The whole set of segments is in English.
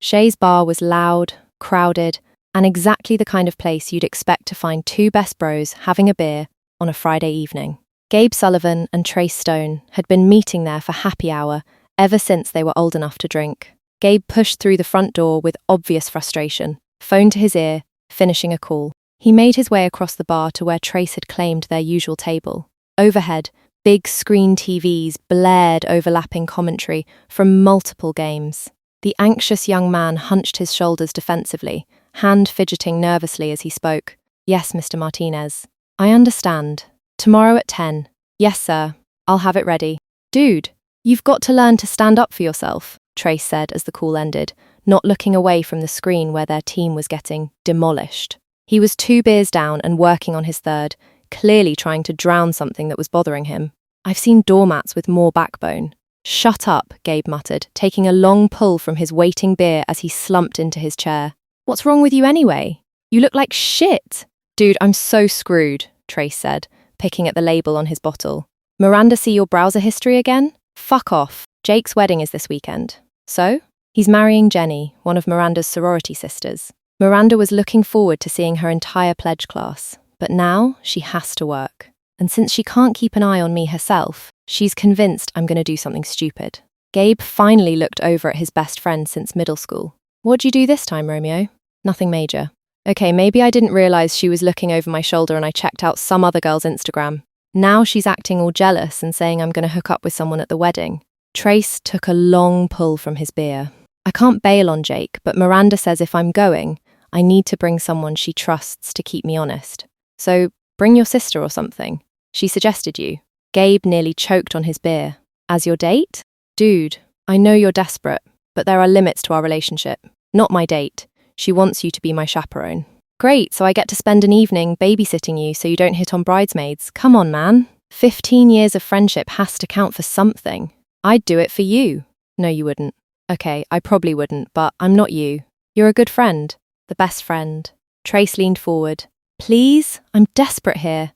Shay's bar was loud, crowded, and exactly the kind of place you'd expect to find two best bros having a beer on a Friday evening. Gabe Sullivan and Trace Stone had been meeting there for happy hour ever since they were old enough to drink. Gabe pushed through the front door with obvious frustration, phone to his ear, finishing a call. He made his way across the bar to where Trace had claimed their usual table. Overhead, big screen TVs blared overlapping commentary from multiple games. The anxious young man hunched his shoulders defensively, hand fidgeting nervously as he spoke. "Yes, Mr. Martinez. I understand. Tomorrow at 10. Yes, sir. I'll have it ready." "Dude, you've got to learn to stand up for yourself," Trace said as the call ended, not looking away from the screen where their team was getting demolished. He was 2 beers down and working on his third, clearly trying to drown something that was bothering him. "I've seen doormats with more backbone." "Shut up," Gabe muttered, taking a long pull from his waiting beer as he slumped into his chair. "What's wrong with you anyway? You look like shit." "Dude, I'm so screwed," Trace said, picking at the label on his bottle. "Miranda see your browser history again? Fuck off. Jake's wedding is this weekend." "So?" "He's marrying Jenny, one of Miranda's sorority sisters. Miranda was looking forward to seeing her entire pledge class, but now she has to work. And since she can't keep an eye on me herself, she's convinced I'm going to do something stupid." Gabe finally looked over at his best friend since middle school. "What'd you do this time, Romeo?" "Nothing major." "Okay, maybe I didn't realize she was looking over my shoulder and I checked out some other girl's Instagram. Now she's acting all jealous and saying I'm going to hook up with someone at the wedding." Trace took a long pull from his beer. "I can't bail on Jake, but Miranda says if I'm going, I need to bring someone she trusts to keep me honest. So bring your sister or something. She suggested you." Gabe nearly choked on his beer. "As your date?" "Dude, I know you're desperate, but there are limits to our relationship. Not my date. She wants you to be my chaperone." "Great, so I get to spend an evening babysitting you so you don't hit on bridesmaids. Come on, man. 15 years of friendship has to count for something. I'd do it for you." "No, you wouldn't." "Okay, I probably wouldn't, but I'm not you. You're a good friend. The best friend." Trace leaned forward. "Please? I'm desperate here."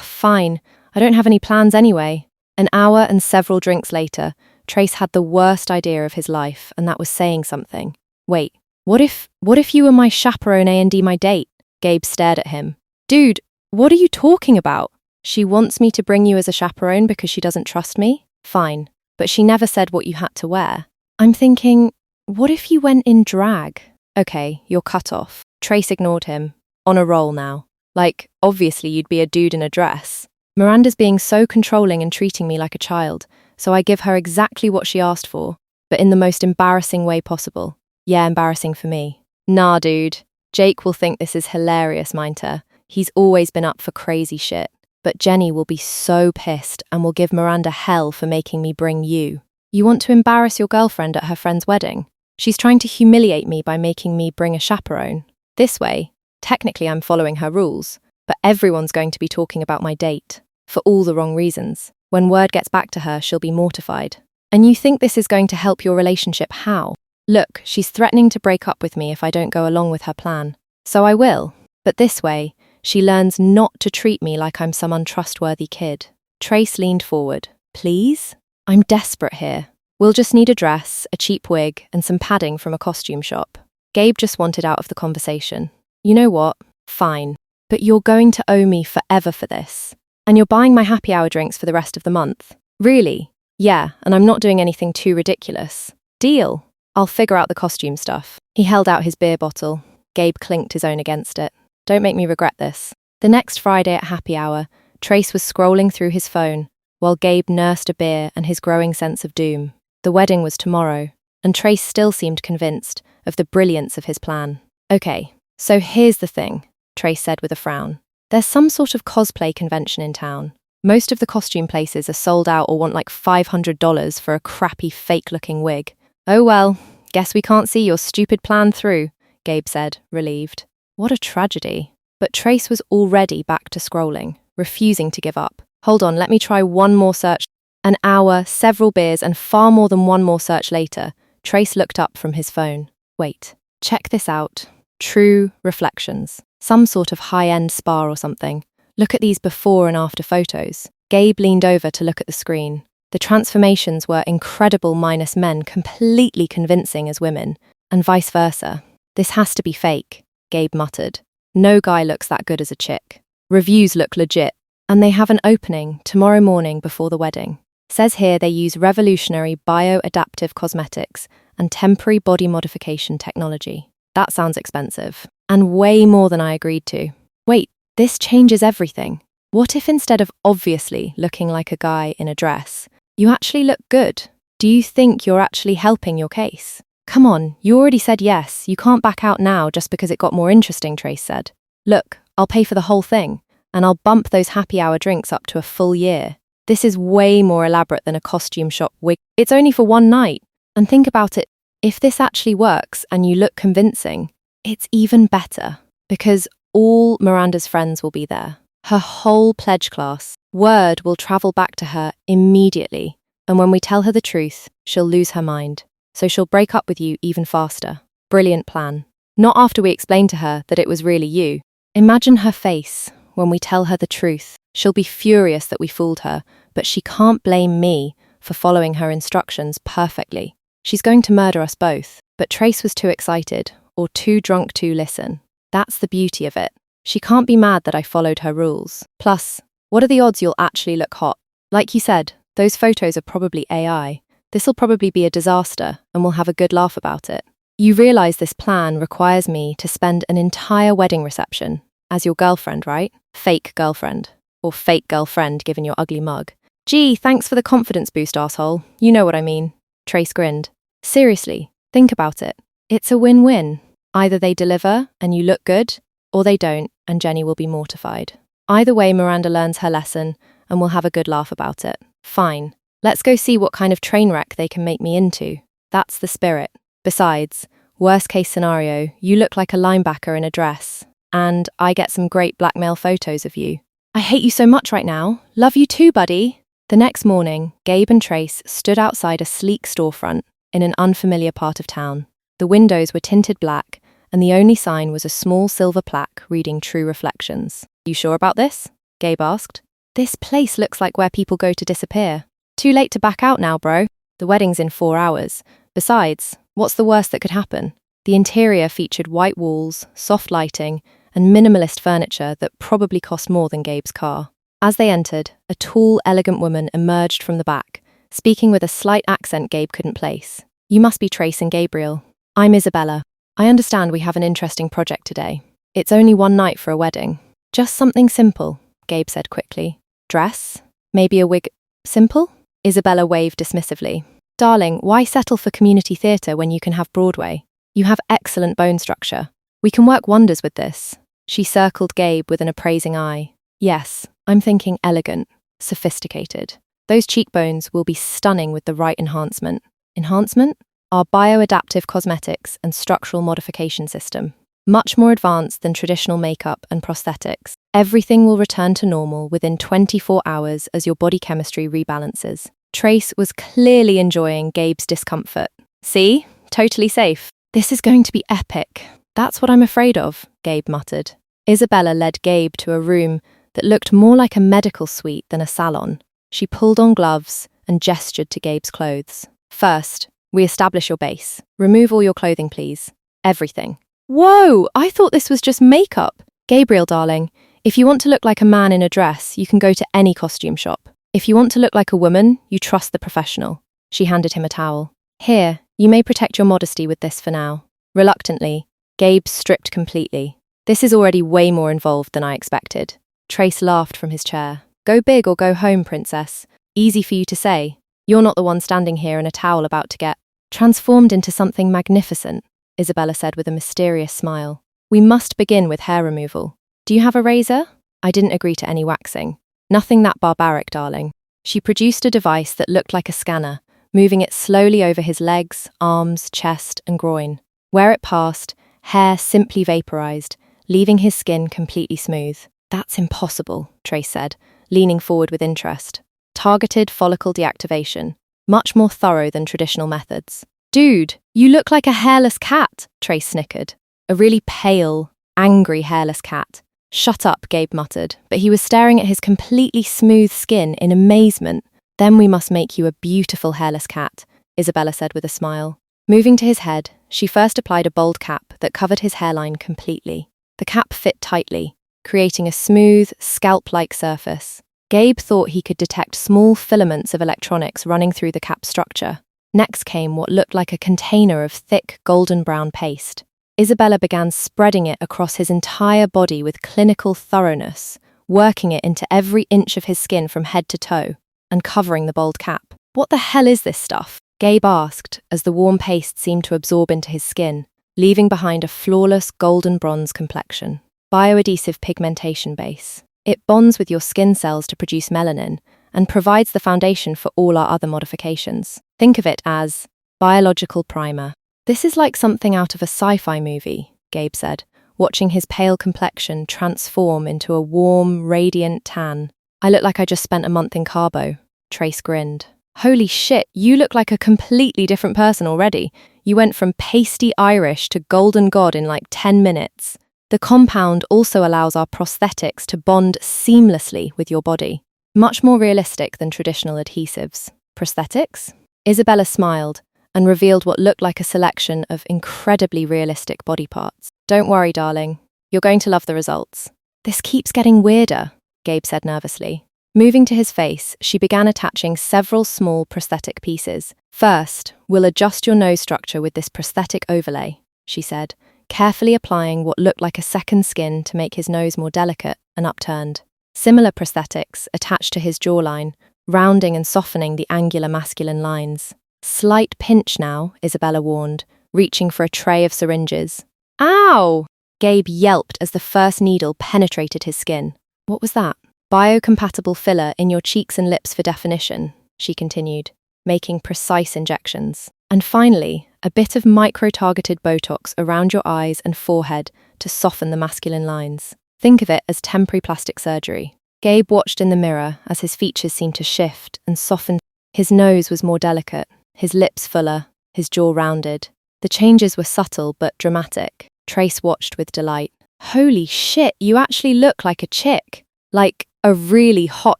Fine. I don't have any plans anyway." An hour and several drinks later, Trace had the worst idea of his life, and that was saying something. "Wait, what if you were my chaperone and my date?" Gabe stared at him. "Dude, what are you talking about?" "She wants me to bring you as a chaperone because she doesn't trust me? Fine, but she never said what you had to wear." "I'm thinking, what if you went in drag?" "Okay, you're cut off." Trace ignored him. On a roll now. "Like, obviously you'd be a dude in a dress. Miranda's being so controlling and treating me like a child, so I give her exactly what she asked for, but in the most embarrassing way possible. Yeah, embarrassing for me." "Nah, dude. Jake will think this is hilarious, Minter. He's always been up for crazy shit. But Jenny will be so pissed and will give Miranda hell for making me bring you." "You want to embarrass your girlfriend at her friend's wedding? She's trying to humiliate me by making me bring a chaperone. This way, technically I'm following her rules, but everyone's going to be talking about my date, for all the wrong reasons. When word gets back to her, she'll be mortified. And you think this is going to help your relationship how? Look, she's threatening to break up with me if I don't go along with her plan. So I will, but this way, she learns not to treat me like I'm some untrustworthy kid." Trace leaned forward. "Please? I'm desperate here. We'll just need a dress, a cheap wig, and some padding from a costume shop." Gabe just wanted out of the conversation. "You know what? Fine. But you're going to owe me forever for this. And you're buying my happy hour drinks for the rest of the month." "Really?" "Yeah, and I'm not doing anything too ridiculous." "Deal. I'll figure out the costume stuff." He held out his beer bottle. Gabe clinked his own against it. "Don't make me regret this." The next Friday at happy hour, Trace was scrolling through his phone, while Gabe nursed a beer and his growing sense of doom. The wedding was tomorrow, and Trace still seemed convinced of the brilliance of his plan. "Okay, so here's the thing," Trace said with a frown. "There's some sort of cosplay convention in town. Most of the costume places are sold out or want like $500 for a crappy fake-looking wig." "Oh well, guess we can't see your stupid plan through," Gabe said, relieved. What a tragedy. But Trace was already back to scrolling, refusing to give up. "Hold on, let me try one more search." An hour, several beers, and far more than one more search later, Trace looked up from his phone. "Wait, check this out. True Reflections. Some sort of high-end spa or something. Look at these before and after photos." Gabe leaned over to look at the screen. The transformations were incredible minus men, completely convincing as women. and vice versa. This has to be fake, Gabe muttered. No guy looks that good as a chick. Reviews look legit, and they have an opening tomorrow morning before the wedding. Says here they use revolutionary bioadaptive cosmetics and temporary body modification technology. That sounds expensive, and way more than I agreed to. Wait, this changes everything. What if instead of obviously looking like a guy in a dress, you actually look good? Do you think you're actually helping your case? Come on, you already said yes. You can't back out now just because it got more interesting, Trace said. Look, I'll pay for the whole thing, and I'll bump those happy hour drinks up to a full year. This is way more elaborate than a costume shop wig. It's only for one night. And think about it, if this actually works and you look convincing, it's even better because all Miranda's friends will be there. Her whole pledge class. Word will travel back to her immediately. And when we tell her the truth, she'll lose her mind. So she'll break up with you even faster. Brilliant plan. Not after we explain to her that it was really you. Imagine her face when we tell her the truth. She'll be furious that we fooled her, but she can't blame me for following her instructions perfectly. She's going to murder us both. But Trace was too excited, or too drunk to listen. That's the beauty of it. She can't be mad that I followed her rules. Plus, what are the odds you'll actually look hot? Like you said, those photos are probably AI. This'll probably be a disaster, and we'll have a good laugh about it. You realize this plan requires me to spend an entire wedding reception as your girlfriend, right? Fake girlfriend. Or fake girlfriend given your ugly mug. Gee, thanks for the confidence boost, arsehole. You know what I mean. Trace grinned. Seriously, think about it. It's a win-win. Either they deliver and you look good, or they don't and Jenny will be mortified. Either way, Miranda learns her lesson and we'll have a good laugh about it. Fine. Let's go see what kind of train wreck they can make me into. That's the spirit. Besides, worst case scenario, you look like a linebacker in a dress, and I get some great blackmail photos of you. I hate you so much right now. Love you too, buddy. The next morning, Gabe and Trace stood outside a sleek storefront in an unfamiliar part of town. The windows were tinted black, and the only sign was a small silver plaque reading True Reflections. You sure about this? Gabe asked. This place looks like where people go to disappear. Too late to back out now, bro. The wedding's in 4 hours. Besides, what's the worst that could happen? The interior featured white walls, soft lighting, and minimalist furniture that probably cost more than Gabe's car. As they entered, a tall, elegant woman emerged from the back, speaking with a slight accent Gabe couldn't place. You must be Trace and Gabriel. I'm Isabella. I understand we have an interesting project today. It's only one night for a wedding. Just something simple, Gabe said quickly. Dress? Maybe a wig? Simple? Isabella waved dismissively. Darling, why settle for community theatre when you can have Broadway? You have excellent bone structure. We can work wonders with this. She circled Gabe with an appraising eye. Yes, I'm thinking elegant, sophisticated. Those cheekbones will be stunning with the right enhancement. Enhancement? Our bioadaptive cosmetics and structural modification system. Much more advanced than traditional makeup and prosthetics. Everything will return to normal within 24 hours as your body chemistry rebalances. Trace was clearly enjoying Gabe's discomfort. See? Totally safe. This is going to be epic. That's what I'm afraid of, Gabe muttered. Isabella led Gabe to a room that looked more like a medical suite than a salon. She pulled on gloves and gestured to Gabe's clothes. First, we establish your base. Remove all your clothing, please. Everything. Whoa, I thought this was just makeup. Gabriel, darling, if you want to look like a man in a dress, you can go to any costume shop. If you want to look like a woman, you trust the professional. She handed him a towel. Here, you may protect your modesty with this for now. Reluctantly, Gabe stripped completely. This is already way more involved than I expected. Trace laughed from his chair. Go big or go home, princess. Easy for you to say. You're not the one standing here in a towel about to get transformed into something magnificent, Isabella said with a mysterious smile. We must begin with hair removal. Do you have a razor? I didn't agree to any waxing. Nothing that barbaric, darling. She produced a device that looked like a scanner, moving it slowly over his legs, arms, chest, and groin. Where it passed, hair simply vaporized, leaving his skin completely smooth. That's impossible, Trace said, leaning forward with interest. Targeted follicle deactivation, much more thorough than traditional methods. Dude, you look like a hairless cat, Trace snickered. A really pale, angry hairless cat. Shut up, Gabe muttered, but he was staring at his completely smooth skin in amazement. Then we must make you a beautiful hairless cat, Isabella said with a smile. Moving to his head, she first applied a bold cap that covered his hairline completely. The cap fit tightly, creating a smooth, scalp-like surface. Gabe thought he could detect small filaments of electronics running through the cap structure. Next came what looked like a container of thick, golden brown paste. Isabella began spreading it across his entire body with clinical thoroughness, working it into every inch of his skin from head to toe, and covering the bold cap. "What the hell is this stuff?" Gabe asked, as the warm paste seemed to absorb into his skin, leaving behind a flawless golden bronze complexion. Bioadhesive pigmentation base. It bonds with your skin cells to produce melanin and provides the foundation for all our other modifications. Think of it as biological primer. "This is like something out of a sci-fi movie," Gabe said, watching his pale complexion transform into a warm, radiant tan. "I look like I just spent a month in Cabo." Trace grinned. "Holy shit, you look like a completely different person already. You went from pasty Irish to golden god in like 10 minutes. The compound also allows our prosthetics to bond seamlessly with your body. Much more realistic than traditional adhesives." "Prosthetics?" Isabella smiled and revealed what looked like a selection of incredibly realistic body parts. "Don't worry, darling. You're going to love the results." "This keeps getting weirder," Gabe said nervously. Moving to his face, she began attaching several small prosthetic pieces. "First, we'll adjust your nose structure with this prosthetic overlay," she said, carefully applying what looked like a second skin to make his nose more delicate and upturned. Similar prosthetics attached to his jawline, rounding and softening the angular masculine lines. "Slight pinch now," Isabella warned, reaching for a tray of syringes. "Ow!" Gabe yelped as the first needle penetrated his skin. "What was that?" "Biocompatible filler in your cheeks and lips for definition," she continued, making precise injections. "And finally, a bit of micro-targeted Botox around your eyes and forehead to soften the masculine lines. Think of it as temporary plastic surgery." Gabe watched in the mirror as his features seemed to shift and soften. His nose was more delicate, his lips fuller, his jaw rounded. The changes were subtle but dramatic. Trace watched with delight. "Holy shit, you actually look like a chick. Like a really hot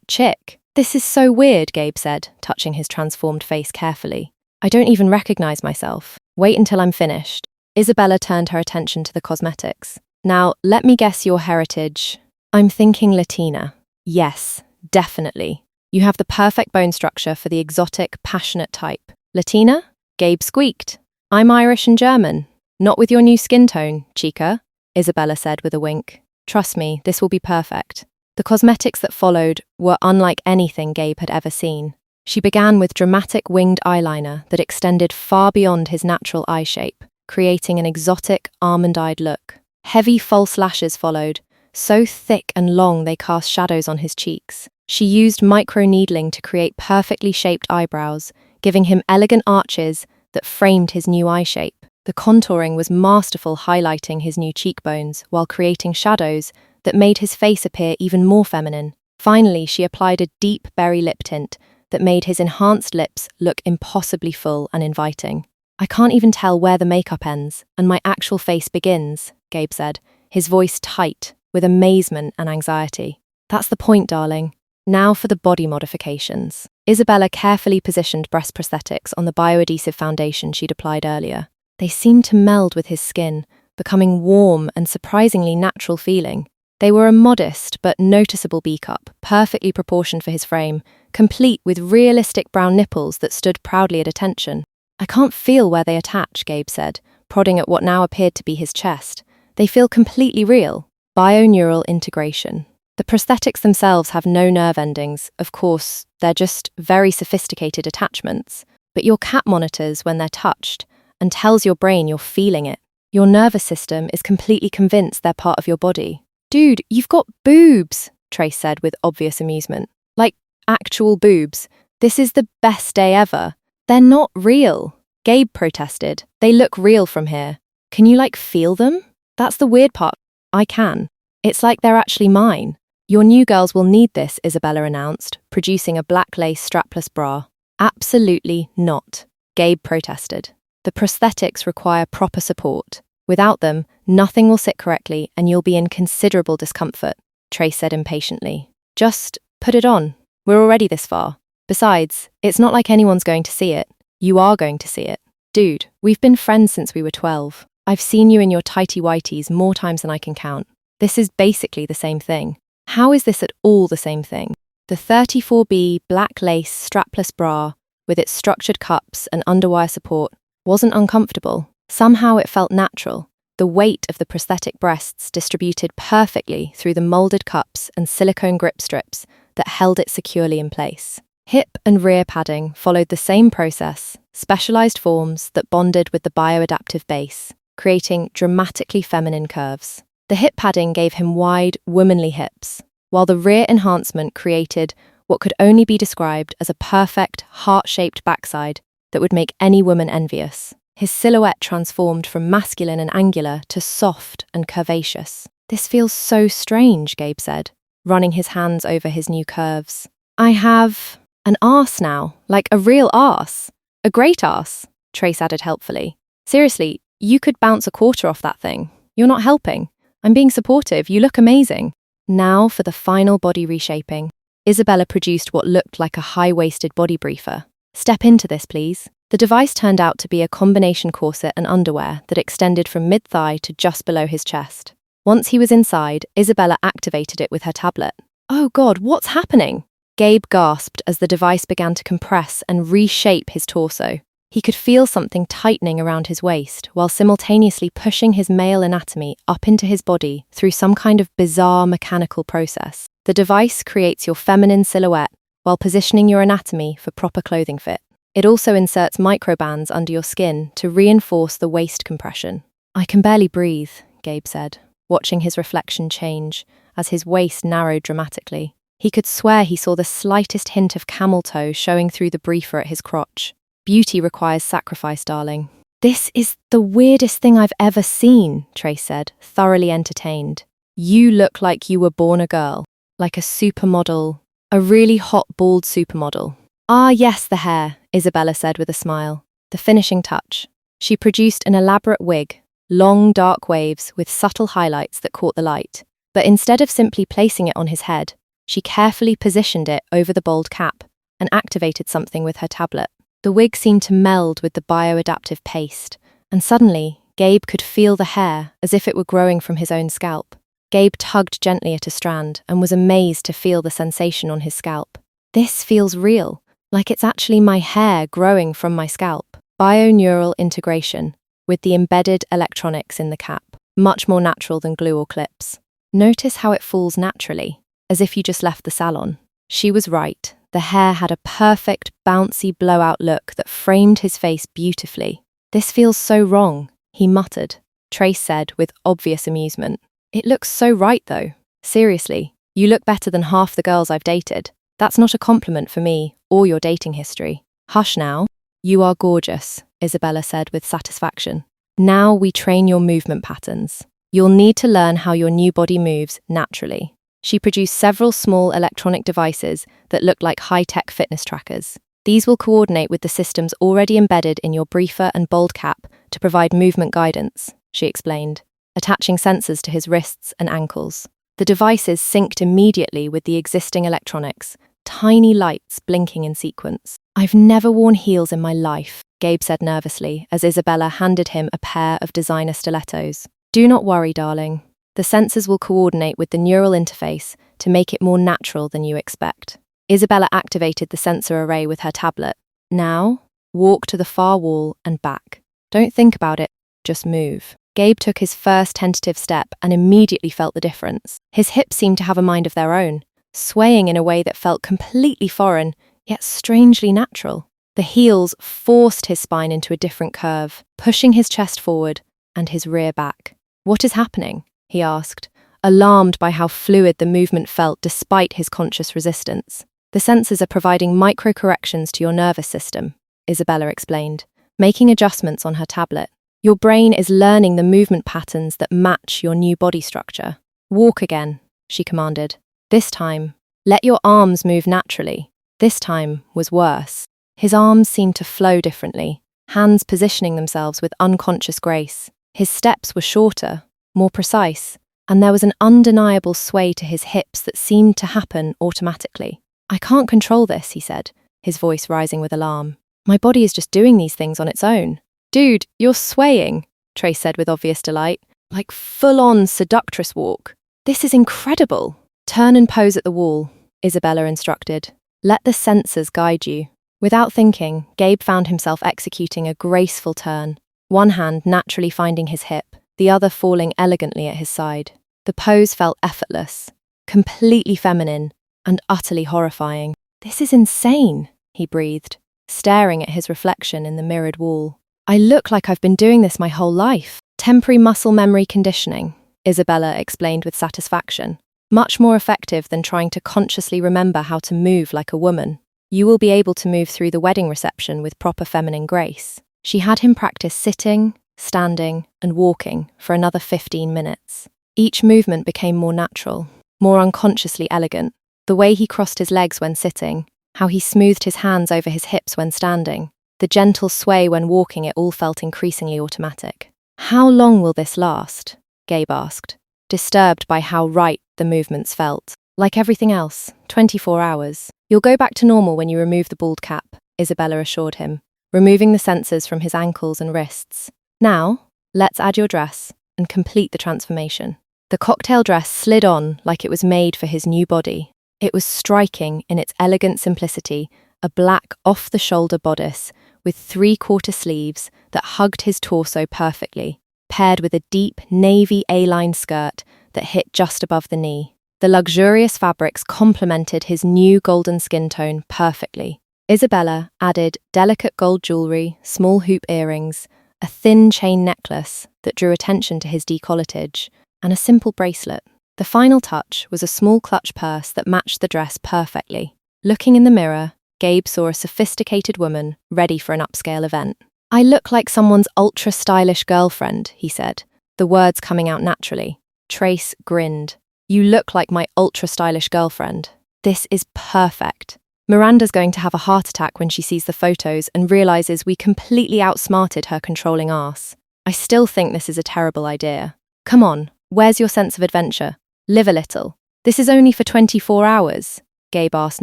chick." "This is so weird," Gabe said, touching his transformed face carefully. "I don't even recognize myself. Wait until I'm finished." Isabella turned her attention to the cosmetics. "Now, let me guess your heritage." "I'm thinking Latina." "Yes, definitely. You have the perfect bone structure for the exotic, passionate type." "Latina?" Gabe squeaked. "I'm Irish and German. Not with your new skin tone, chica," Isabella said with a wink. "Trust me, this will be perfect." The cosmetics that followed were unlike anything Gabe had ever seen. She began with dramatic winged eyeliner that extended far beyond his natural eye shape, creating an exotic, almond-eyed look. Heavy false lashes followed, so thick and long they cast shadows on his cheeks. She used micro-needling to create perfectly shaped eyebrows, giving him elegant arches that framed his new eye shape. The contouring was masterful, highlighting his new cheekbones while creating shadows that made his face appear even more feminine. Finally, she applied a deep berry lip tint that made his enhanced lips look impossibly full and inviting. "I can't even tell where the makeup ends and my actual face begins," Gabe said, his voice tight with amazement and anxiety. "That's the point, darling. Now for the body modifications." Isabella carefully positioned breast prosthetics on the bioadhesive foundation she'd applied earlier. They seemed to meld with his skin, becoming warm and surprisingly natural feeling. They were a modest but noticeable B-cup, perfectly proportioned for his frame, complete with realistic brown nipples that stood proudly at attention. "I can't feel where they attach," Gabe said, prodding at what now appeared to be his chest. "They feel completely real." Bioneural integration. The prosthetics themselves have no nerve endings. Of course, they're just very sophisticated attachments. But your cap monitors when they're touched and tells your brain you're feeling it. Your nervous system is completely convinced they're part of your body. "Dude, you've got boobs," Trace said with obvious amusement. "Like, actual boobs. This is the best day ever." "They're not real," Gabe protested. "They look real from here. Can you, feel them?" "That's the weird part. I can. It's like they're actually mine." "Your new girls will need this," Isabella announced, producing a black lace strapless bra. "Absolutely not," Gabe protested. "The prosthetics require proper support. Without them, nothing will sit correctly and you'll be in considerable discomfort," Trace said impatiently. "Just put it on. We're already this far. Besides, it's not like anyone's going to see it. You are going to see it." Dude, we've been friends since we were 12. I've seen you in your tighty-whities more times than I can count. This is basically the same thing. How is this at all the same thing? The 34B black lace strapless bra, with its structured cups and underwire support, wasn't uncomfortable. Somehow it felt natural. The weight of the prosthetic breasts distributed perfectly through the molded cups and silicone grip strips that held it securely in place. Hip and rear padding followed the same process, specialized forms that bonded with the bioadaptive base, creating dramatically feminine curves. The hip padding gave him wide, womanly hips, while the rear enhancement created what could only be described as a perfect, heart-shaped backside that would make any woman envious. His silhouette transformed from masculine and angular to soft and curvaceous. "This feels so strange," Gabe said, running his hands over his new curves. "I have an arse now, like a real arse. A great arse," Trace added helpfully. "Seriously, you could bounce a quarter off that thing. You're not helping. I'm being supportive. You look amazing." Now for the final body reshaping. Isabella produced what looked like a high-waisted body briefer. "Step into this, please." The device turned out to be a combination corset and underwear that extended from mid-thigh to just below his chest. Once he was inside, Isabella activated it with her tablet. "Oh God, what's happening?" Gabe gasped as the device began to compress and reshape his torso. He could feel something tightening around his waist while simultaneously pushing his male anatomy up into his body through some kind of bizarre mechanical process. The device creates your feminine silhouette while positioning your anatomy for proper clothing fit. It also inserts microbands under your skin to reinforce the waist compression. "I can barely breathe," Gabe said, watching his reflection change as his waist narrowed dramatically. He could swear he saw the slightest hint of camel toe showing through the briefer at his crotch. "Beauty requires sacrifice, darling." "This is the weirdest thing I've ever seen," Trace said, thoroughly entertained. "You look like you were born a girl, like a supermodel, a really hot bald supermodel." "Ah, yes, the hair," Isabella said with a smile. "The finishing touch." She produced an elaborate wig, long dark waves with subtle highlights that caught the light. But instead of simply placing it on his head, she carefully positioned it over the bald cap and activated something with her tablet. The wig seemed to meld with the bioadaptive paste, and suddenly, Gabe could feel the hair as if it were growing from his own scalp. Gabe tugged gently at a strand and was amazed to feel the sensation on his scalp. "This feels real, like it's actually my hair growing from my scalp." Bioneural integration, with the embedded electronics in the cap, much more natural than glue or clips. Notice how it falls naturally, as if you just left the salon. She was right. The hair had a perfect, bouncy blowout look that framed his face beautifully. "This feels so wrong," he muttered. Trace said with obvious amusement. "It looks so right, though. Seriously, you look better than half the girls I've dated. That's not a compliment for me or your dating history." "Hush now. You are gorgeous," Isabella said with satisfaction. "Now we train your movement patterns. You'll need to learn how your new body moves naturally." She produced several small electronic devices that looked like high-tech fitness trackers. These will coordinate with the systems already embedded in your briefer and bold cap to provide movement guidance, she explained, attaching sensors to his wrists and ankles. The devices synced immediately with the existing electronics, tiny lights blinking in sequence. "I've never worn heels in my life," Gabe said nervously as Isabella handed him a pair of designer stilettos. "Do not worry, darling. The sensors will coordinate with the neural interface to make it more natural than you expect." Isabella activated the sensor array with her tablet. "Now, walk to the far wall and back. Don't think about it, just move." Gabe took his first tentative step and immediately felt the difference. His hips seemed to have a mind of their own, swaying in a way that felt completely foreign, yet strangely natural. The heels forced his spine into a different curve, pushing his chest forward and his rear back. "What is happening?" he asked, alarmed by how fluid the movement felt despite his conscious resistance. "The sensors are providing micro-corrections to your nervous system," Isabella explained, making adjustments on her tablet. "Your brain is learning the movement patterns that match your new body structure." "Walk again," she commanded. "This time, let your arms move naturally." This time was worse. His arms seemed to flow differently, hands positioning themselves with unconscious grace. His steps were shorter, more precise, and there was an undeniable sway to his hips that seemed to happen automatically. "I can't control this," he said, his voice rising with alarm. "My body is just doing these things on its own." Dude, you're swaying, Trace said with obvious delight. Like full-on seductress walk. This is incredible. Turn and pose at the wall, Isabella instructed. Let the senses guide you. Without thinking, Gabe found himself executing a graceful turn, one hand naturally finding his hip, the other falling elegantly at his side. The pose felt effortless, completely feminine, and utterly horrifying. This is insane, he breathed, staring at his reflection in the mirrored wall. I look like I've been doing this my whole life. Temporary muscle memory conditioning, Isabella explained with satisfaction. Much more effective than trying to consciously remember how to move like a woman. You will be able to move through the wedding reception with proper feminine grace. She had him practice sitting, standing, and walking for another 15 minutes. Each movement became more natural, more unconsciously elegant. The way he crossed his legs when sitting, how he smoothed his hands over his hips when standing, the gentle sway when walking, it all felt increasingly automatic. How long will this last? Gabe asked, disturbed by how right the movements felt. Like everything else, 24 hours. You'll go back to normal when you remove the bald cap, Isabella assured him, removing the sensors from his ankles and wrists. Now, let's add your dress and complete the transformation. The cocktail dress slid on like it was made for his new body. It was striking in its elegant simplicity, a black off-the-shoulder bodice with 3/4 sleeves that hugged his torso perfectly, paired with a deep navy A-line skirt that hit just above the knee. The luxurious fabrics complemented his new golden skin tone perfectly. Isabella added delicate gold jewelry, small hoop earrings, a thin chain necklace that drew attention to his décolletage, and a simple bracelet. The final touch was a small clutch purse that matched the dress perfectly. Looking in the mirror, Gabe saw a sophisticated woman ready for an upscale event. I look like someone's ultra-stylish girlfriend, he said, the words coming out naturally. Trace grinned. You look like my ultra-stylish girlfriend. This is perfect. Miranda's going to have a heart attack when she sees the photos and realizes we completely outsmarted her controlling ass. I still think this is a terrible idea. Come on, where's your sense of adventure? Live a little. This is only for 24 hours, Gabe asked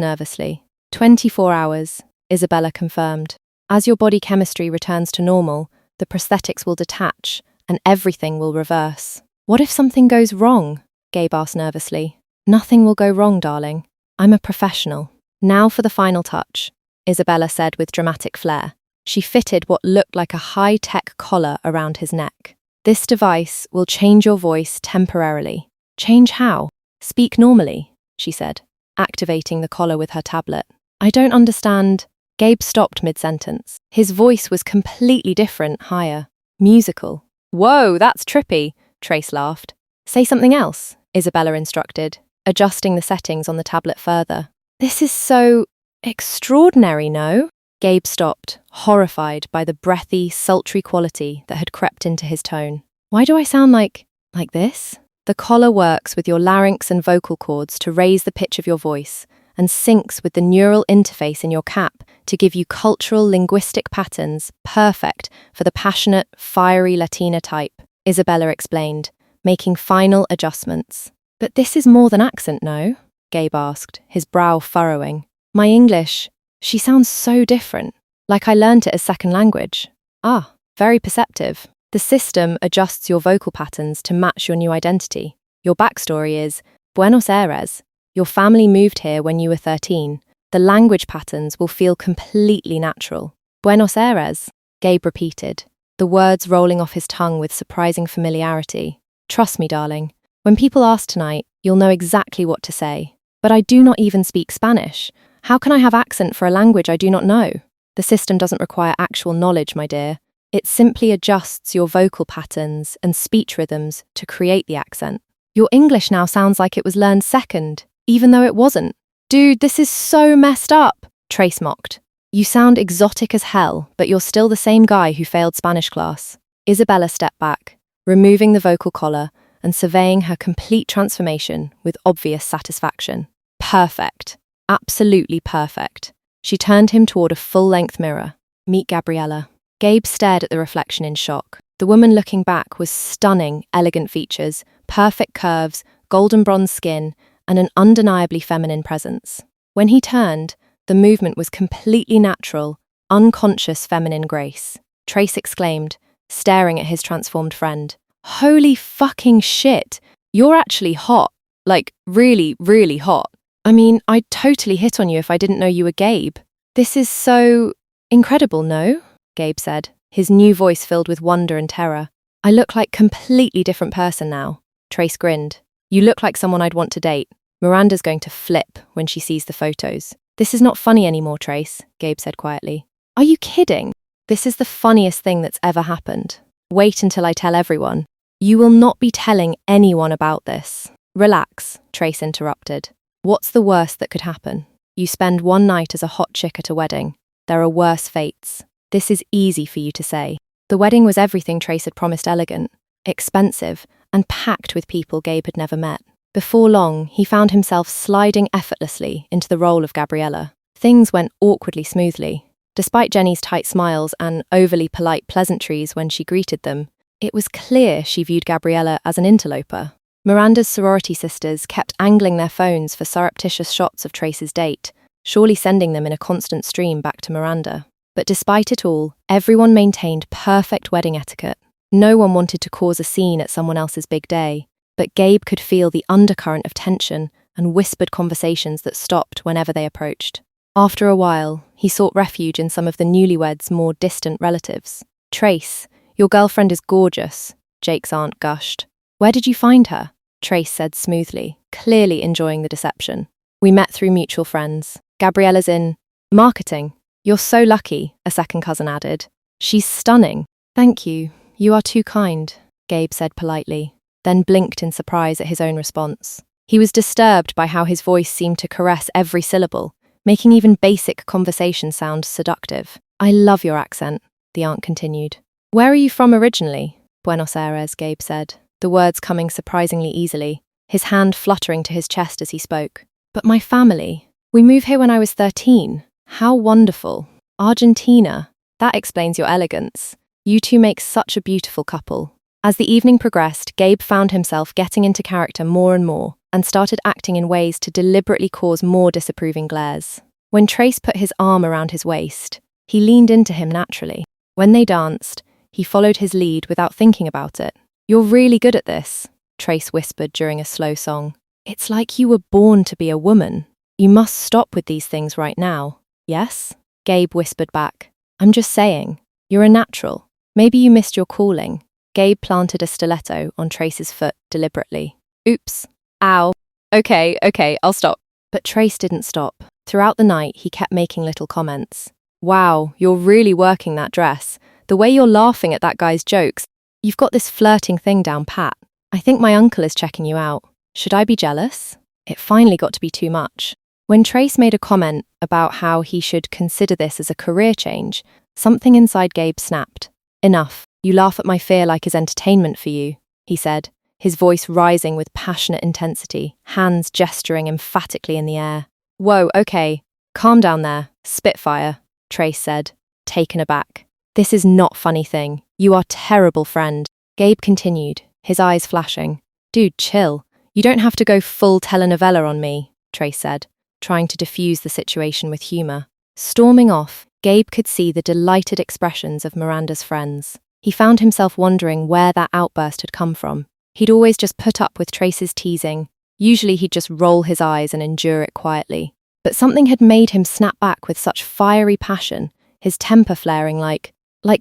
nervously. 24 hours, Isabella confirmed. As your body chemistry returns to normal, the prosthetics will detach and everything will reverse. What if something goes wrong? Gabe asked nervously. Nothing will go wrong, darling. I'm a professional. Now for the final touch, Isabella said with dramatic flair. She fitted what looked like a high-tech collar around his neck. This device will change your voice temporarily. Change how? Speak normally, she said, activating the collar with her tablet. I don't understand. Gabe stopped mid-sentence. His voice was completely different, higher, musical. Whoa, that's trippy, Trace laughed. Say something else, Isabella instructed, adjusting the settings on the tablet further. This is so extraordinary, no? Gabe stopped, horrified by the breathy, sultry quality that had crept into his tone. Why do I sound like this? The collar works with your larynx and vocal cords to raise the pitch of your voice and syncs with the neural interface in your cap to give you cultural linguistic patterns perfect for the passionate, fiery Latina type, Isabella explained, making final adjustments. But this is more than accent, no? Gabe asked, his brow furrowing. My English, she sounds so different, like I learned it as second language. Ah, very perceptive. The system adjusts your vocal patterns to match your new identity. Your backstory is Buenos Aires. Your family moved here when you were 13. The language patterns will feel completely natural. Buenos Aires, Gabe repeated, the words rolling off his tongue with surprising familiarity. Trust me, darling. When people ask tonight, you'll know exactly what to say. But I do not even speak Spanish. How can I have accent for a language I do not know? The system doesn't require actual knowledge, my dear. It simply adjusts your vocal patterns and speech rhythms to create the accent. Your English now sounds like it was learned second, even though it wasn't. Dude, this is so messed up, Trace mocked. You sound exotic as hell, but you're still the same guy who failed Spanish class. Isabella stepped back, removing the vocal collar and surveying her complete transformation with obvious satisfaction. Perfect. Absolutely perfect. She turned him toward a full-length mirror. Meet Gabriella. Gabe stared at the reflection in shock. The woman looking back was stunning, elegant features, perfect curves, golden bronze skin, and an undeniably feminine presence. When he turned, the movement was completely natural, unconscious feminine grace. Trace exclaimed, staring at his transformed friend. Holy fucking shit! You're actually hot. Like, really, really hot. I mean, I'd totally hit on you if I didn't know you were Gabe. This is so incredible, no? Gabe said, his new voice filled with wonder and terror. I look like a completely different person now. Trace grinned. You look like someone I'd want to date. Miranda's going to flip when she sees the photos. This is not funny anymore, Trace, Gabe said quietly. Are you kidding? This is the funniest thing that's ever happened. Wait until I tell everyone. You will not be telling anyone about this. Relax, Trace interrupted. What's the worst that could happen? You spend one night as a hot chick at a wedding. There are worse fates. This is easy for you to say. The wedding was everything Trace had promised: elegant, expensive, and packed with people Gabe had never met. Before long, he found himself sliding effortlessly into the role of Gabriella. Things went awkwardly smoothly. Despite Jenny's tight smiles and overly polite pleasantries when she greeted them, it was clear she viewed Gabriella as an interloper. Miranda's sorority sisters kept angling their phones for surreptitious shots of Trace's date, surely sending them in a constant stream back to Miranda. But despite it all, everyone maintained perfect wedding etiquette. No one wanted to cause a scene at someone else's big day, but Gabe could feel the undercurrent of tension and whispered conversations that stopped whenever they approached. After a while, he sought refuge in some of the newlyweds' more distant relatives. Trace, your girlfriend is gorgeous, Jake's aunt gushed. Where did you find her? Trace said smoothly, clearly enjoying the deception. We met through mutual friends. Gabriella's in marketing. You're so lucky, a second cousin added. She's stunning. Thank you. You are too kind, Gabe said politely, then blinked in surprise at his own response. He was disturbed by how his voice seemed to caress every syllable, making even basic conversation sound seductive. I love your accent, the aunt continued. Where are you from originally? Buenos Aires, Gabe said, the words coming surprisingly easily, his hand fluttering to his chest as he spoke. But my family. We moved here when I was 13. How wonderful. Argentina. That explains your elegance. You two make such a beautiful couple. As the evening progressed, Gabe found himself getting into character more and more, and started acting in ways to deliberately cause more disapproving glares. When Trace put his arm around his waist, he leaned into him naturally. When they danced, he followed his lead without thinking about it. You're really good at this, Trace whispered during a slow song. It's like you were born to be a woman. You must stop with these things right now. Yes? Gabe whispered back. I'm just saying. You're a natural. Maybe you missed your calling. Gabe planted a stiletto on Trace's foot deliberately. Oops. Ow. Okay, I'll stop. But Trace didn't stop. Throughout the night, he kept making little comments. Wow, you're really working that dress. The way you're laughing at that guy's jokes. You've got this flirting thing down pat. I think my uncle is checking you out. Should I be jealous? It finally got to be too much. When Trace made a comment about how he should consider this as a career change, something inside Gabe snapped. Enough. You laugh at my fear like it's entertainment for you, he said, his voice rising with passionate intensity, hands gesturing emphatically in the air. Whoa, okay. Calm down there. Spitfire, Trace said, taken aback. This is not funny thing. You are terrible friend. Gabe continued, his eyes flashing. Dude, chill. You don't have to go full telenovela on me, Trace said, trying to diffuse the situation with humor. Storming off, Gabe could see the delighted expressions of Miranda's friends. He found himself wondering where that outburst had come from. He'd always just put up with Trace's teasing. Usually he'd just roll his eyes and endure it quietly. But something had made him snap back with such fiery passion, his temper flaring like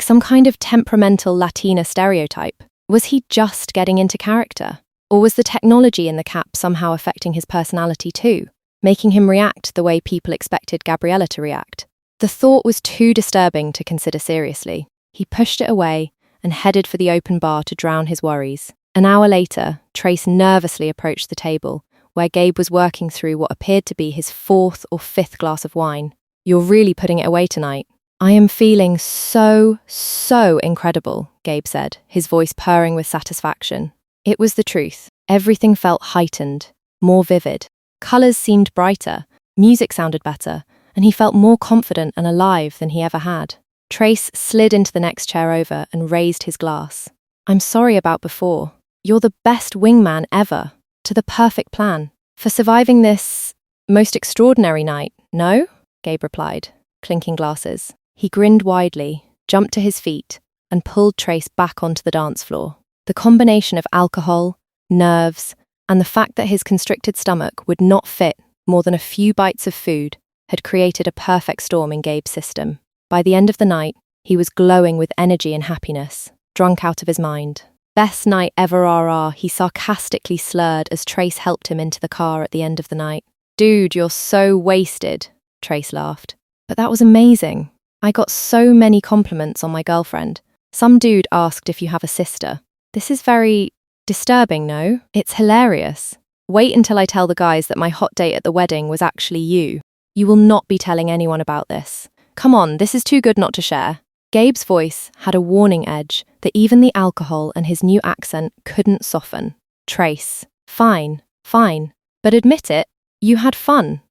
some kind of temperamental Latina stereotype. Was he just getting into character? Or was the technology in the cap somehow affecting his personality too, making him react the way people expected Gabriella to react? The thought was too disturbing to consider seriously. He pushed it away and headed for the open bar to drown his worries. An hour later, Trace nervously approached the table, where Gabe was working through what appeared to be his 4th or 5th glass of wine. You're really putting it away tonight. I am feeling so incredible, Gabe said, his voice purring with satisfaction. It was the truth. Everything felt heightened, more vivid. Colours seemed brighter, music sounded better, and he felt more confident and alive than he ever had. Trace slid into the next chair over and raised his glass. I'm sorry about before. You're the best wingman ever, to the perfect plan. For surviving this most extraordinary night, no? Gabe replied, clinking glasses. He grinned widely, jumped to his feet, and pulled Trace back onto the dance floor. The combination of alcohol, nerves, and the fact that his constricted stomach would not fit more than a few bites of food had created a perfect storm in Gabe's system. By the end of the night, he was glowing with energy and happiness, drunk out of his mind. "Best night ever, rah," he sarcastically slurred as Trace helped him into the car at the end of the night. "Dude, you're so wasted," Trace laughed. "But that was amazing. I got so many compliments on my girlfriend. Some dude asked if you have a sister. This is very disturbing, no? It's hilarious. Wait until I tell the guys that my hot date at the wedding was actually you. You will not be telling anyone about this. Come on, this is too good not to share." Gabe's voice had a warning edge that even the alcohol and his new accent couldn't soften. "Trace, fine, but admit it, you had fun."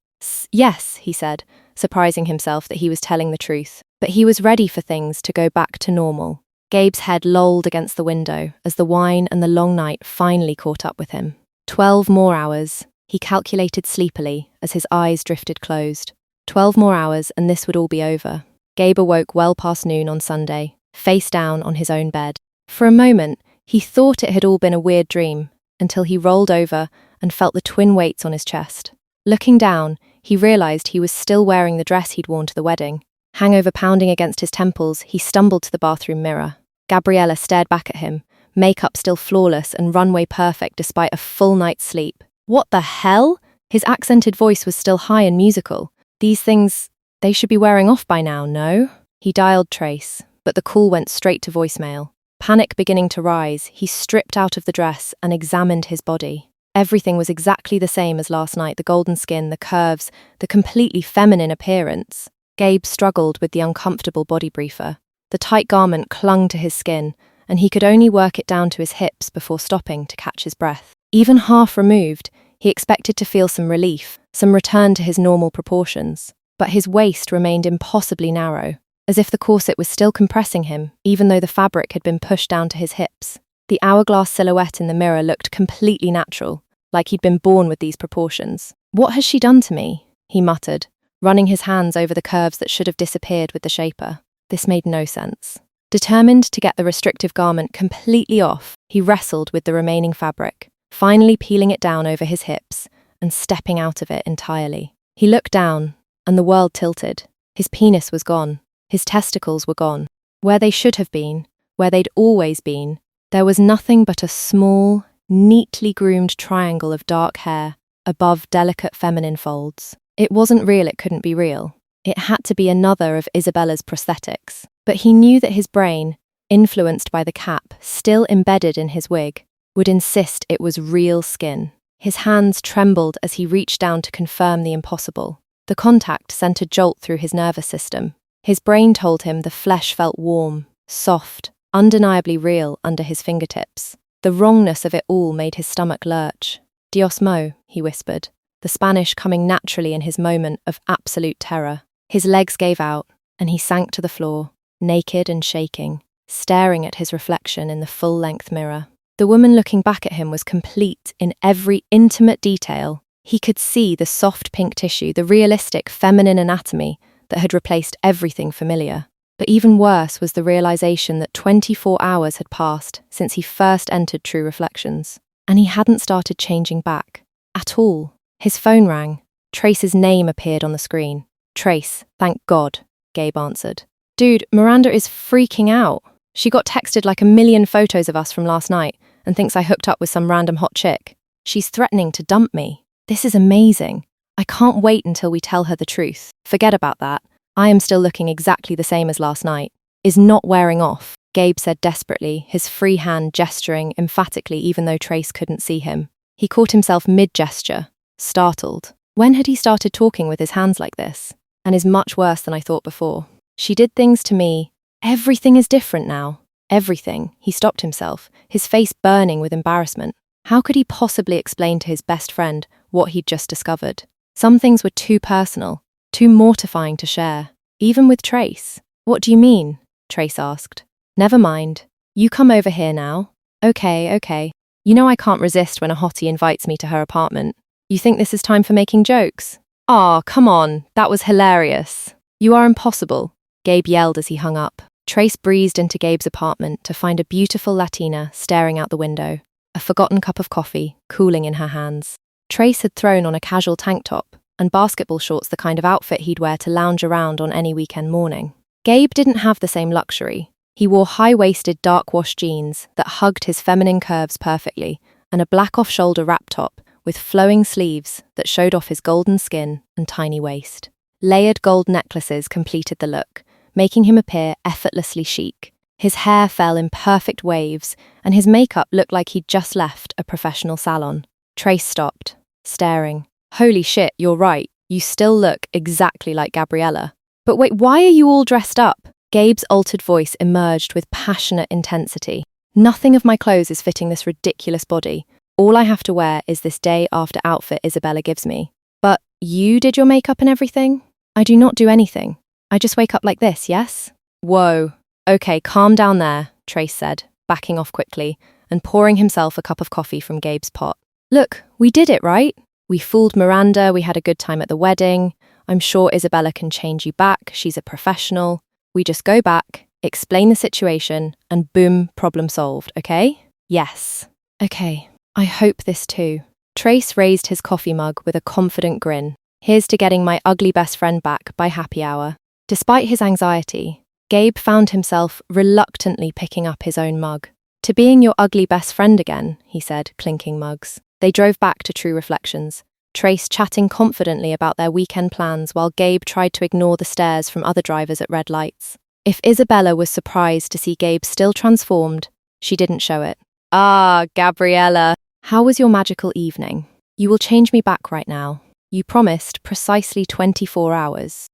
"Yes," he said, surprising himself that he was telling the truth, but he was ready for things to go back to normal. Gabe's head lolled against the window as the wine and the long night finally caught up with him. 12 more hours, he calculated sleepily as his eyes drifted closed. 12 more hours and this would all be over. Gabe awoke well past noon on Sunday, face down on his own bed. For a moment, he thought it had all been a weird dream, until he rolled over and felt the twin weights on his chest. Looking down, he realized he was still wearing the dress he'd worn to the wedding. Hangover pounding against his temples, he stumbled to the bathroom mirror. Gabriella stared back at him, makeup still flawless and runway perfect despite a full night's sleep. "What the hell?" His accented voice was still high and musical. "These things, they should be wearing off by now, no?" He dialed Trace, but the call went straight to voicemail. Panic beginning to rise, he stripped out of the dress and examined his body. Everything was exactly the same as last night, the golden skin, the curves, the completely feminine appearance. Gabe struggled with the uncomfortable body briefer. The tight garment clung to his skin, and he could only work it down to his hips before stopping to catch his breath. Even half removed, he expected to feel some relief, some return to his normal proportions. But his waist remained impossibly narrow, as if the corset was still compressing him, even though the fabric had been pushed down to his hips. The hourglass silhouette in the mirror looked completely natural, like he'd been born with these proportions. "What has she done to me?" he muttered, running his hands over the curves that should have disappeared with the shaper. This made no sense. Determined to get the restrictive garment completely off, he wrestled with the remaining fabric, finally peeling it down over his hips and stepping out of it entirely. He looked down, and the world tilted. His penis was gone. His testicles were gone. Where they should have been, where they'd always been, there was nothing but a small, neatly groomed triangle of dark hair above delicate feminine folds. It wasn't real, it couldn't be real. It had to be another of Isabella's prosthetics. But he knew that his brain, influenced by the cap still embedded in his wig, would insist it was real skin. His hands trembled as he reached down to confirm the impossible. The contact sent a jolt through his nervous system. His brain told him the flesh felt warm, soft, undeniably real under his fingertips. The wrongness of it all made his stomach lurch. "Dios mo," he whispered, the Spanish coming naturally in his moment of absolute terror. His legs gave out, and he sank to the floor, naked and shaking, staring at his reflection in the full-length mirror. The woman looking back at him was complete in every intimate detail. He could see the soft pink tissue, the realistic feminine anatomy that had replaced everything familiar. But even worse was the realization that 24 hours had passed since he first entered True Reflections, and he hadn't started changing back. At all. His phone rang. Trace's name appeared on the screen. "Trace, thank God," Gabe answered. "Dude, Miranda is freaking out. She got texted like a million photos of us from last night and thinks I hooked up with some random hot chick. She's threatening to dump me. This is amazing. I can't wait until we tell her the truth. Forget about that. I am still looking exactly the same as last night. Is not wearing off," Gabe said desperately, his free hand gesturing emphatically even though Trace couldn't see him. He caught himself mid-gesture, startled. When had he started talking with his hands like this? And is much worse than I thought before. "She did things to me. Everything is different now. Everything." He stopped himself, his face burning with embarrassment. How could he possibly explain to his best friend what he'd just discovered? Some things were too personal, too mortifying to share, even with Trace. "What do you mean?" Trace asked. "Never mind. You come over here now." Okay. You know I can't resist when a hottie invites me to her apartment. You think this is time for making jokes? Aw, come on, that was hilarious. You are impossible," Gabe yelled as he hung up. Trace breezed into Gabe's apartment to find a beautiful Latina staring out the window, a forgotten cup of coffee cooling in her hands. Trace had thrown on a casual tank top and basketball shorts, the kind of outfit he'd wear to lounge around on any weekend morning. Gabe didn't have the same luxury. He wore high-waisted dark-wash jeans that hugged his feminine curves perfectly and a black off-shoulder wrap top with flowing sleeves that showed off his golden skin and tiny waist. Layered gold necklaces completed the look, making him appear effortlessly chic. His hair fell in perfect waves, and his makeup looked like he'd just left a professional salon. Trace stopped, staring. Holy shit, you're right. You still look exactly like Gabriella. But wait, why are you all dressed up? Gabe's altered voice emerged with passionate intensity. Nothing of my clothes is fitting this ridiculous body. All I have to wear is this day-after outfit Isabella gives me. But you did your makeup and everything? I do not do anything. I just wake up like this, yes? Whoa. Okay, calm down there, Trace said, backing off quickly and pouring himself a cup of coffee from Gabe's pot. Look, we did it, right? We fooled Miranda, we had a good time at the wedding. I'm sure Isabella can change you back, she's a professional. We just go back, explain the situation, and boom, problem solved, okay? Yes. Okay, I hope this too. Trace raised his coffee mug with a confident grin. Here's to getting my ugly best friend back by happy hour. Despite his anxiety, Gabe found himself reluctantly picking up his own mug. To being your ugly best friend again, he said, clinking mugs. They drove back to True Reflections, Trace chatting confidently about their weekend plans while Gabe tried to ignore the stares from other drivers at red lights. If Isabella was surprised to see Gabe still transformed, she didn't show it. Ah, Gabriella. How was your magical evening? You will change me back right now. You promised precisely 24 hours.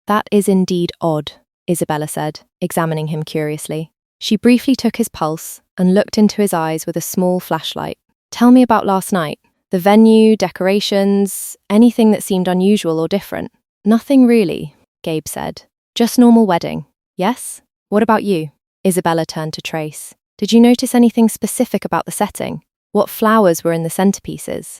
That is indeed odd, Isabella said, examining him curiously. She briefly took his pulse and looked into his eyes with a small flashlight. Tell me about last night. The venue, decorations, anything that seemed unusual or different. Nothing really, Gabe said. Just normal wedding. Yes? What about you? Isabella turned to Trace. Did you notice anything specific about the setting? What flowers were in the centerpieces?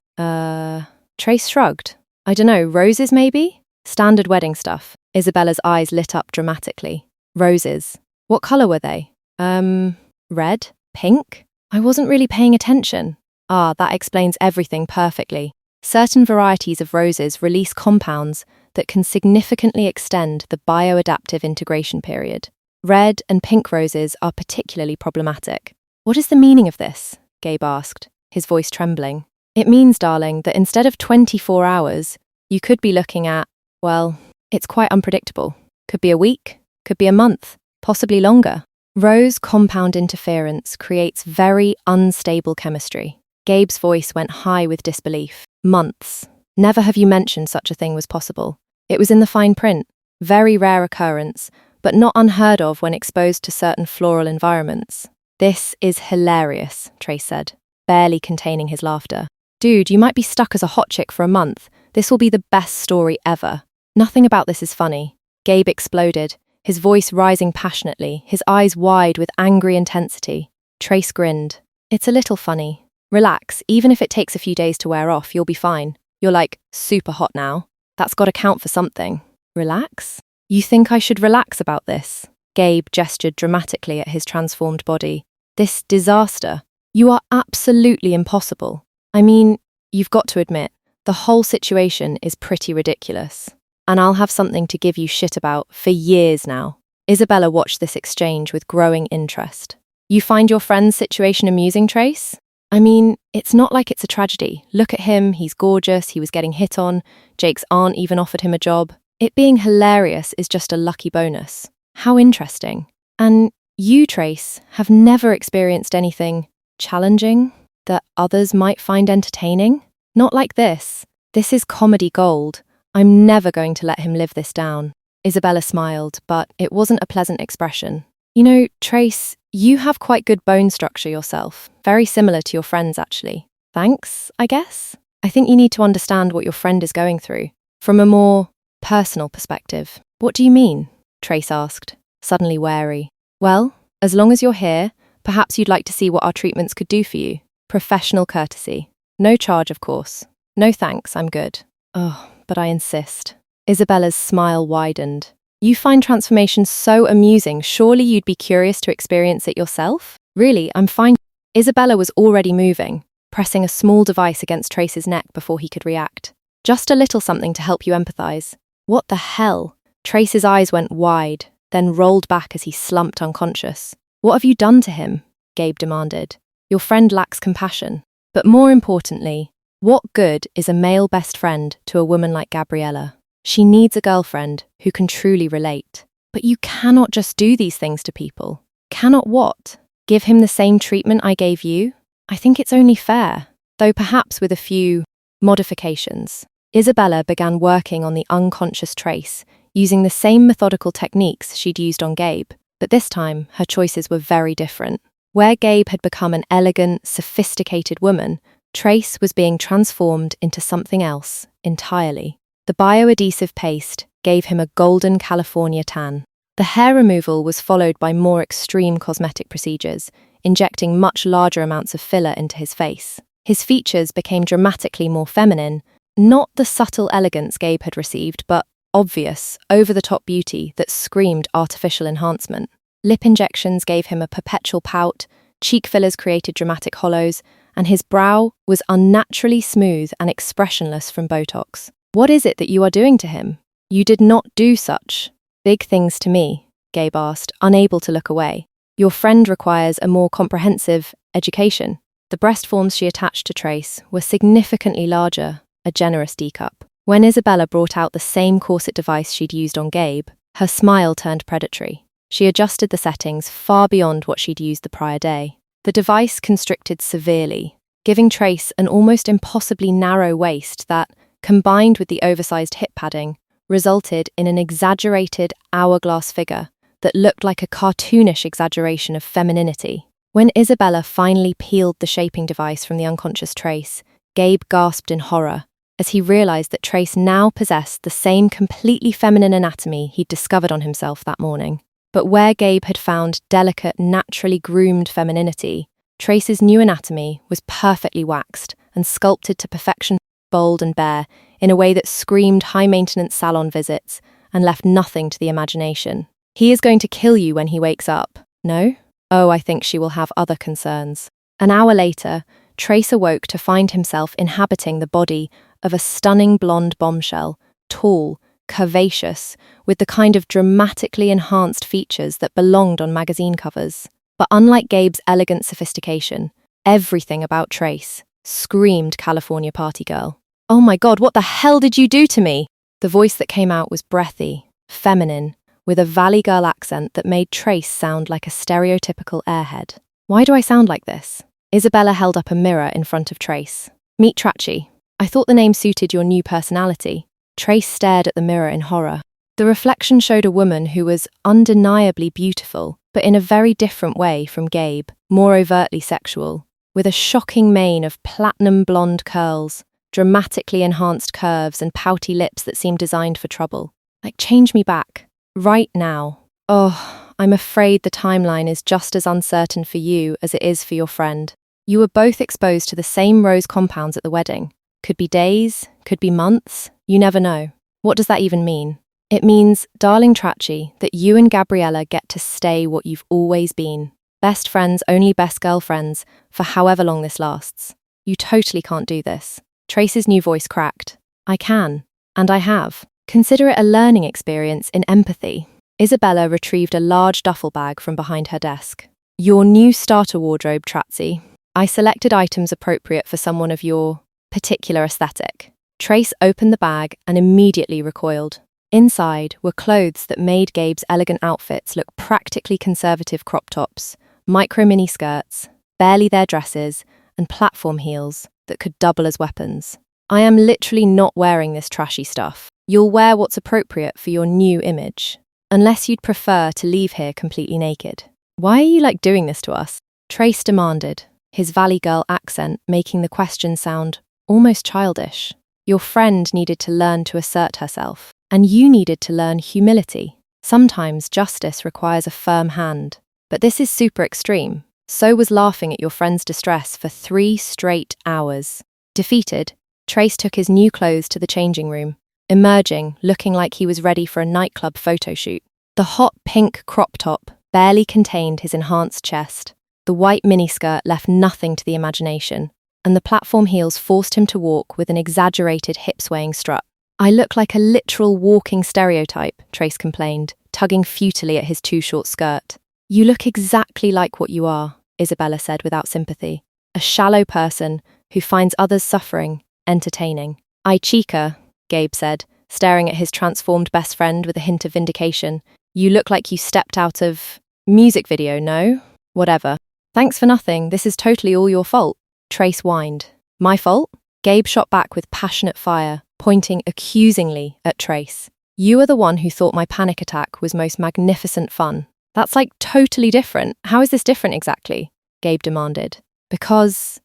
Trace shrugged. I dunno, roses maybe? Standard wedding stuff. Isabella's eyes lit up dramatically. Roses. What color were they? Red? Pink? I wasn't really paying attention. Ah, that explains everything perfectly. Certain varieties of roses release compounds that can significantly extend the bioadaptive integration period. Red and pink roses are particularly problematic. What is the meaning of this? Gabe asked, his voice trembling. It means, darling, that instead of 24 hours, you could be looking at, well, it's quite unpredictable. Could be a week, could be a month, possibly longer. Rose compound interference creates very unstable chemistry. Gabe's voice went high with disbelief. Months. Never have you mentioned such a thing was possible. It was in the fine print. Very rare occurrence, but not unheard of when exposed to certain floral environments. This is hilarious, Trace said, barely containing his laughter. Dude, you might be stuck as a hot chick for a month. This will be the best story ever. Nothing about this is funny. Gabe exploded, his voice rising passionately, his eyes wide with angry intensity. Trace grinned. It's a little funny. Relax, even if it takes a few days to wear off, you'll be fine. You're like, super hot now. That's got to count for something. Relax? You think I should relax about this? Gabe gestured dramatically at his transformed body. This disaster. You are absolutely impossible. I mean, you've got to admit, the whole situation is pretty ridiculous. And I'll have something to give you shit about for years now. Isabella watched this exchange with growing interest. You find your friend's situation amusing, Trace? I mean, it's not like it's a tragedy. Look at him, he's gorgeous, he was getting hit on, Jake's aunt even offered him a job. It being hilarious is just a lucky bonus. How interesting. And you, Trace, have never experienced anything challenging that others might find entertaining? Not like this. This is comedy gold. I'm never going to let him live this down. Isabella smiled, but it wasn't a pleasant expression. You know, Trace, you have quite good bone structure yourself. Very similar to your friends, actually. Thanks, I guess? I think you need to understand what your friend is going through. From a more personal perspective. What do you mean? Trace asked, suddenly wary. Well, as long as you're here, perhaps you'd like to see what our treatments could do for you. Professional courtesy. No charge, of course. No thanks, I'm good. Oh, but I insist. Isabella's smile widened. You find transformation so amusing, surely you'd be curious to experience it yourself? Really, I'm fine. Isabella was already moving, pressing a small device against Trace's neck before he could react. Just a little something to help you empathize. What the hell? Trace's eyes went wide, then rolled back as he slumped unconscious. What have you done to him? Gabe demanded. Your friend lacks compassion. But more importantly, what good is a male best friend to a woman like Gabriella? She needs a girlfriend who can truly relate. But you cannot just do these things to people. Cannot what? Give him the same treatment I gave you? I think it's only fair, though perhaps with a few modifications. Isabella began working on the unconscious Trace, using the same methodical techniques she'd used on Gabe, but this time her choices were very different. Where Gabe had become an elegant, sophisticated woman, Trace was being transformed into something else entirely. The bioadhesive paste gave him a golden California tan. The hair removal was followed by more extreme cosmetic procedures, injecting much larger amounts of filler into his face. His features became dramatically more feminine, not the subtle elegance Gabe had received, but obvious, over-the-top beauty that screamed artificial enhancement. Lip injections gave him a perpetual pout, cheek fillers created dramatic hollows, and his brow was unnaturally smooth and expressionless from Botox. What is it that you are doing to him? You did not do such big things to me, Gabe asked, unable to look away. Your friend requires a more comprehensive education. The breast forms she attached to Trace were significantly larger, a generous D-cup. When Isabella brought out the same corset device she'd used on Gabe, her smile turned predatory. She adjusted the settings far beyond what she'd used the prior day. The device constricted severely, giving Trace an almost impossibly narrow waist that, combined with the oversized hip padding, resulted in an exaggerated hourglass figure that looked like a cartoonish exaggeration of femininity. When Isabella finally peeled the shaping device from the unconscious Trace, Gabe gasped in horror as he realized that Trace now possessed the same completely feminine anatomy he'd discovered on himself that morning. But where Gabe had found delicate, naturally groomed femininity, Trace's new anatomy was perfectly waxed and sculpted to perfection, bold and bare, in a way that screamed high-maintenance salon visits and left nothing to the imagination. He is going to kill you when he wakes up, no? Oh, I think she will have other concerns. An hour later, Trace awoke to find himself inhabiting the body of a stunning blonde bombshell, tall, curvaceous, with the kind of dramatically enhanced features that belonged on magazine covers. But unlike Gabe's elegant sophistication, everything about Trace screamed California party girl. Oh my God, what the hell did you do to me? The voice that came out was breathy, feminine, with a valley girl accent that made Trace sound like a stereotypical airhead. Why do I sound like this? Isabella held up a mirror in front of Trace. Meet Traci. I thought the name suited your new personality. Trace stared at the mirror in horror. The reflection showed a woman who was undeniably beautiful, but in a very different way from Gabe, more overtly sexual, with a shocking mane of platinum blonde curls, dramatically enhanced curves and pouty lips that seemed designed for trouble. Like, change me back. Right now. Oh, I'm afraid the timeline is just as uncertain for you as it is for your friend. You were both exposed to the same rose compounds at the wedding. Could be days, could be months, you never know. What does that even mean? It means, darling Traci, that you and Gabriella get to stay what you've always been. Best friends, only best girlfriends, for however long this lasts. You totally can't do this. Trace's new voice cracked. I can, and I have. Consider it a learning experience in empathy. Isabella retrieved a large duffel bag from behind her desk. Your new starter wardrobe, Traci. I selected items appropriate for someone of your particular aesthetic. Trace opened the bag and immediately recoiled. Inside were clothes that made Gabe's elegant outfits look practically conservative crop tops, micro mini skirts, barely there dresses, and platform heels that could double as weapons. I am literally not wearing this trashy stuff. You'll wear what's appropriate for your new image. Unless you'd prefer to leave here completely naked. Why are you doing this to us? Trace demanded, his Valley Girl accent making the question sound almost childish. Your friend needed to learn to assert herself, and you needed to learn humility. Sometimes justice requires a firm hand, but this is super extreme. So was laughing at your friend's distress for 3 straight hours. Defeated, Trace took his new clothes to the changing room, emerging, looking like he was ready for a nightclub photo shoot. The hot pink crop top barely contained his enhanced chest. The white miniskirt left nothing to the imagination, and the platform heels forced him to walk with an exaggerated hip-swaying strut. "I look like a literal walking stereotype," Trace complained, tugging futilely at his too short skirt. "You look exactly like what you are," Isabella said without sympathy. "A shallow person who finds others' suffering entertaining." "Ay chica," Gabe said, staring at his transformed best friend with a hint of vindication. "You look like you stepped out of music video, no? Whatever. Thanks for nothing, this is totally all your fault." Trace whined. "My fault?" Gabe shot back with passionate fire, pointing accusingly at Trace. "You are the one who thought my panic attack was most magnificent fun." "That's like totally different. How is this different exactly?" Gabe demanded. Because,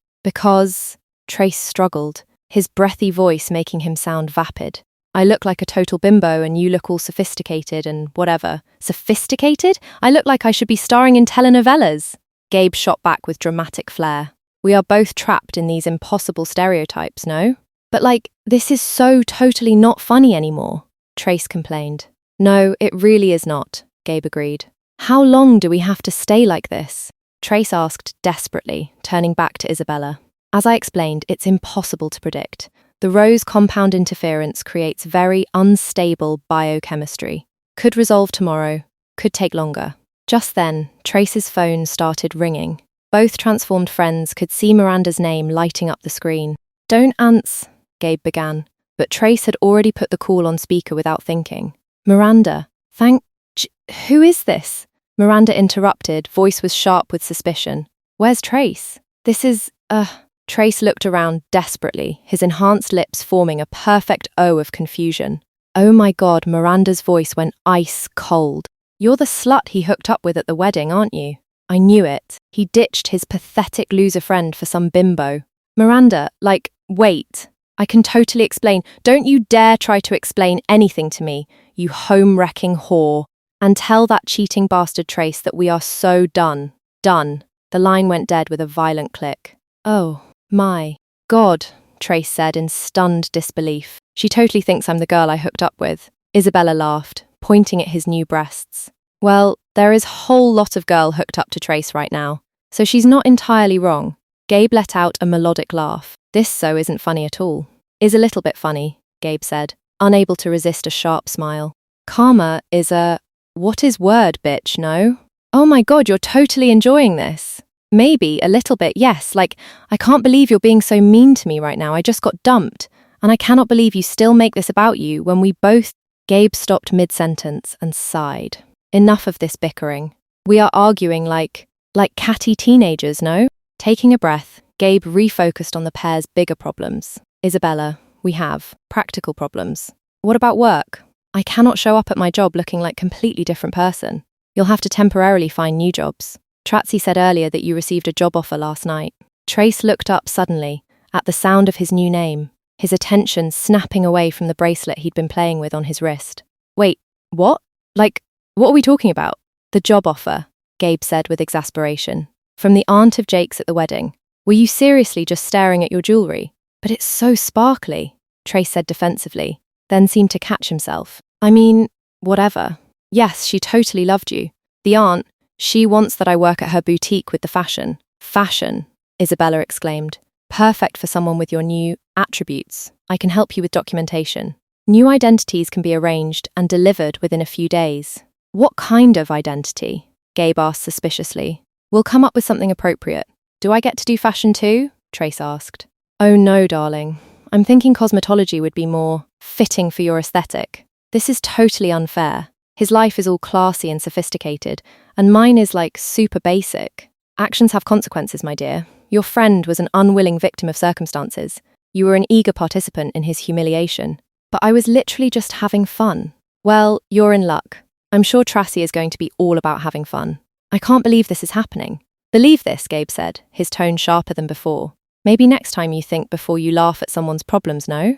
Trace struggled, his breathy voice making him sound vapid. "I look like a total bimbo and you look all sophisticated and whatever." "Sophisticated? I look like I should be starring in telenovelas." Gabe shot back with dramatic flair. "We are both trapped in these impossible stereotypes, no?" "But this is so totally not funny anymore," Trace complained. "No, it really is not," Gabe agreed. "How long do we have to stay like this?" Trace asked desperately, turning back to Isabella. "As I explained, it's impossible to predict. The rose compound interference creates very unstable biochemistry. Could resolve tomorrow, could take longer." Just then, Trace's phone started ringing. Both transformed friends could see Miranda's name lighting up the screen. "Don't ans," Gabe began, but Trace had already put the call on speaker without thinking. "Miranda, who is this?" Miranda interrupted, voice was sharp with suspicion. "Where's Trace?" "This is, Trace looked around desperately, his enhanced lips forming a perfect O of confusion. "Oh my God," Miranda's voice went ice cold. "You're the slut he hooked up with at the wedding, aren't you?" "I knew it. He ditched his pathetic loser friend for some bimbo." "Miranda, wait. I can totally explain." "Don't you dare try to explain anything to me, you home-wrecking whore. And tell that cheating bastard Trace that we are so done." "Done." The line went dead with a violent click. "Oh, my God," Trace said in stunned disbelief. "She totally thinks I'm the girl I hooked up with." Isabella laughed, pointing at his new breasts. "Well, there is a whole lot of girl hooked up to Trace right now, so she's not entirely wrong." Gabe let out a melodic laugh. "This so isn't funny at all." "Is a little bit funny," Gabe said, unable to resist a sharp smile. "Karma is what is word, bitch, no?" "Oh my God, you're totally enjoying this." "Maybe, a little bit, yes. I can't believe you're being so mean to me right now. I just got dumped. And I cannot believe you still make this about you when we both—" Gabe stopped mid-sentence and sighed. "Enough of this bickering. We are arguing like catty teenagers, no?" Taking a breath, Gabe refocused on the pair's bigger problems. "Isabella, we have practical problems. What about work? I cannot show up at my job looking like a completely different person. You'll have to temporarily find new jobs. Tracy said earlier that you received a job offer last night." Trace looked up suddenly, at the sound of his new name, his attention snapping away from the bracelet he'd been playing with on his wrist. "Wait, what? What are we talking about?" "The job offer," Gabe said with exasperation. "From the aunt of Jake's at the wedding. Were you seriously just staring at your jewellery?" "But it's so sparkly," Trace said defensively, then seemed to catch himself. "I mean, whatever. Yes, she totally loved you. The aunt, she wants that I work at her boutique with the fashion." "Fashion," Isabella exclaimed. "Perfect for someone with your new attributes. I can help you with documentation. New identities can be arranged and delivered within a few days." "What kind of identity?" Gabe asked suspiciously. "We'll come up with something appropriate." "Do I get to do fashion too?" Trace asked. "Oh no, darling. I'm thinking cosmetology would be more fitting for your aesthetic. This is totally unfair. His life is all classy and sophisticated, and mine is super basic. Actions have consequences, my dear. Your friend was an unwilling victim of circumstances. You were an eager participant in his humiliation. But I was literally just having fun." "Well, you're in luck. I'm sure Tracy is going to be all about having fun." "I can't believe this is happening." "Believe this," Gabe said, his tone sharper than before. "Maybe next time you think before you laugh at someone's problems, no?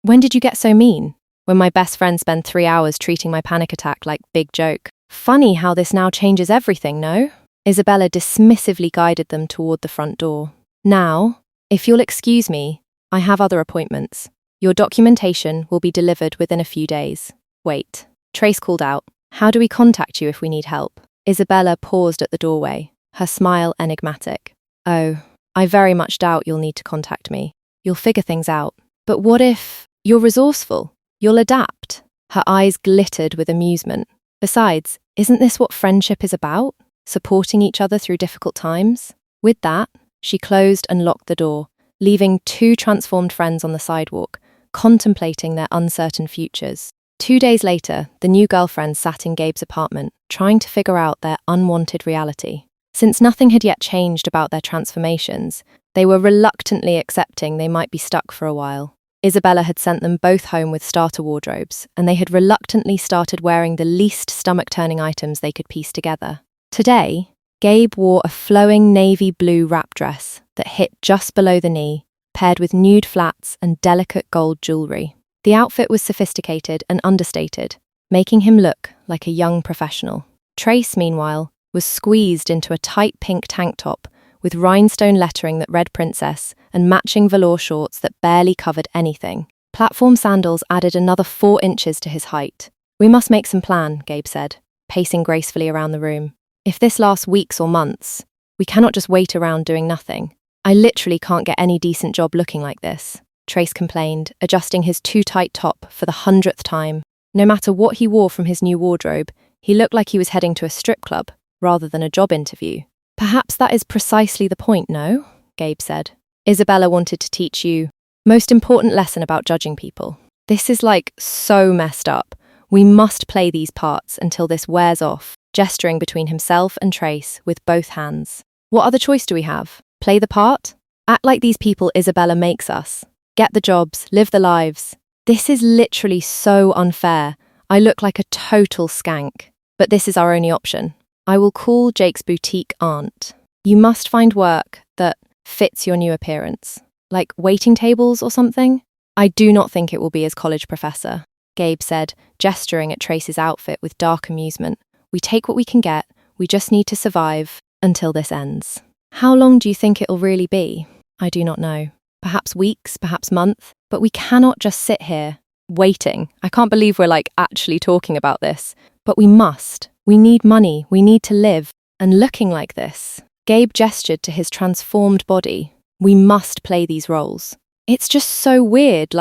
When did you get so mean?" "When my best friend spent 3 hours treating my panic attack like big joke." "Funny how this now changes everything, no?" Isabella dismissively guided them toward the front door. "Now, if you'll excuse me, I have other appointments." Your documentation will be delivered within a few days. Wait. Trace called out. How do we contact you if we need help? Isabella paused at the doorway, her smile enigmatic. Oh, I very much doubt you'll need to contact me. You'll figure things out. But what if you're resourceful? You'll adapt. Her eyes glittered with amusement. Besides, isn't this what friendship is about? Supporting each other through difficult times? With that, she closed and locked the door, leaving two transformed friends on the sidewalk, contemplating their uncertain futures. 2 days later, the new girlfriends sat in Gabe's apartment, trying to figure out their unwanted reality. Since nothing had yet changed about their transformations, they were reluctantly accepting they might be stuck for a while. Isabella had sent them both home with starter wardrobes, and they had reluctantly started wearing the least stomach-turning items they could piece together. Today, Gabe wore a flowing navy blue wrap dress that hit just below the knee, paired with nude flats and delicate gold jewelry. The outfit was sophisticated and understated, making him look like a young professional. Trace, meanwhile, was squeezed into a tight pink tank top with rhinestone lettering that read Princess and matching velour shorts that barely covered anything. Platform sandals added another 4 inches to his height. We must make some plan, Gabe said, pacing gracefully around the room. If this lasts weeks or months, we cannot just wait around doing nothing. I literally can't get any decent job looking like this, Trace complained, adjusting his too tight top for the 100th time. No matter what he wore from his new wardrobe, he looked like he was heading to a strip club, rather than a job interview. Perhaps that is precisely the point, no? Gabe said. Isabella wanted to teach you most important lesson about judging people. This is so messed up. We must play these parts until this wears off, gesturing between himself and Trace with both hands. What other choice do we have? Play the part? Act like these people Isabella makes us. Get the jobs, live the lives. This is literally so unfair. I look like a total skank. But this is our only option. I will call Jake's boutique aunt. You must find work that fits your new appearance. Like waiting tables or something? I do not think it will be as college professor, Gabe said, gesturing at Trace's outfit with dark amusement. We take what we can get. We just need to survive until this ends. How long do you think it'll really be? I do not know. Perhaps weeks, perhaps months. But we cannot just sit here, waiting. I can't believe we're actually talking about this. But we must. We need money. We need to live. And looking like this, Gabe gestured to his transformed body. We must play these roles. It's just so weird,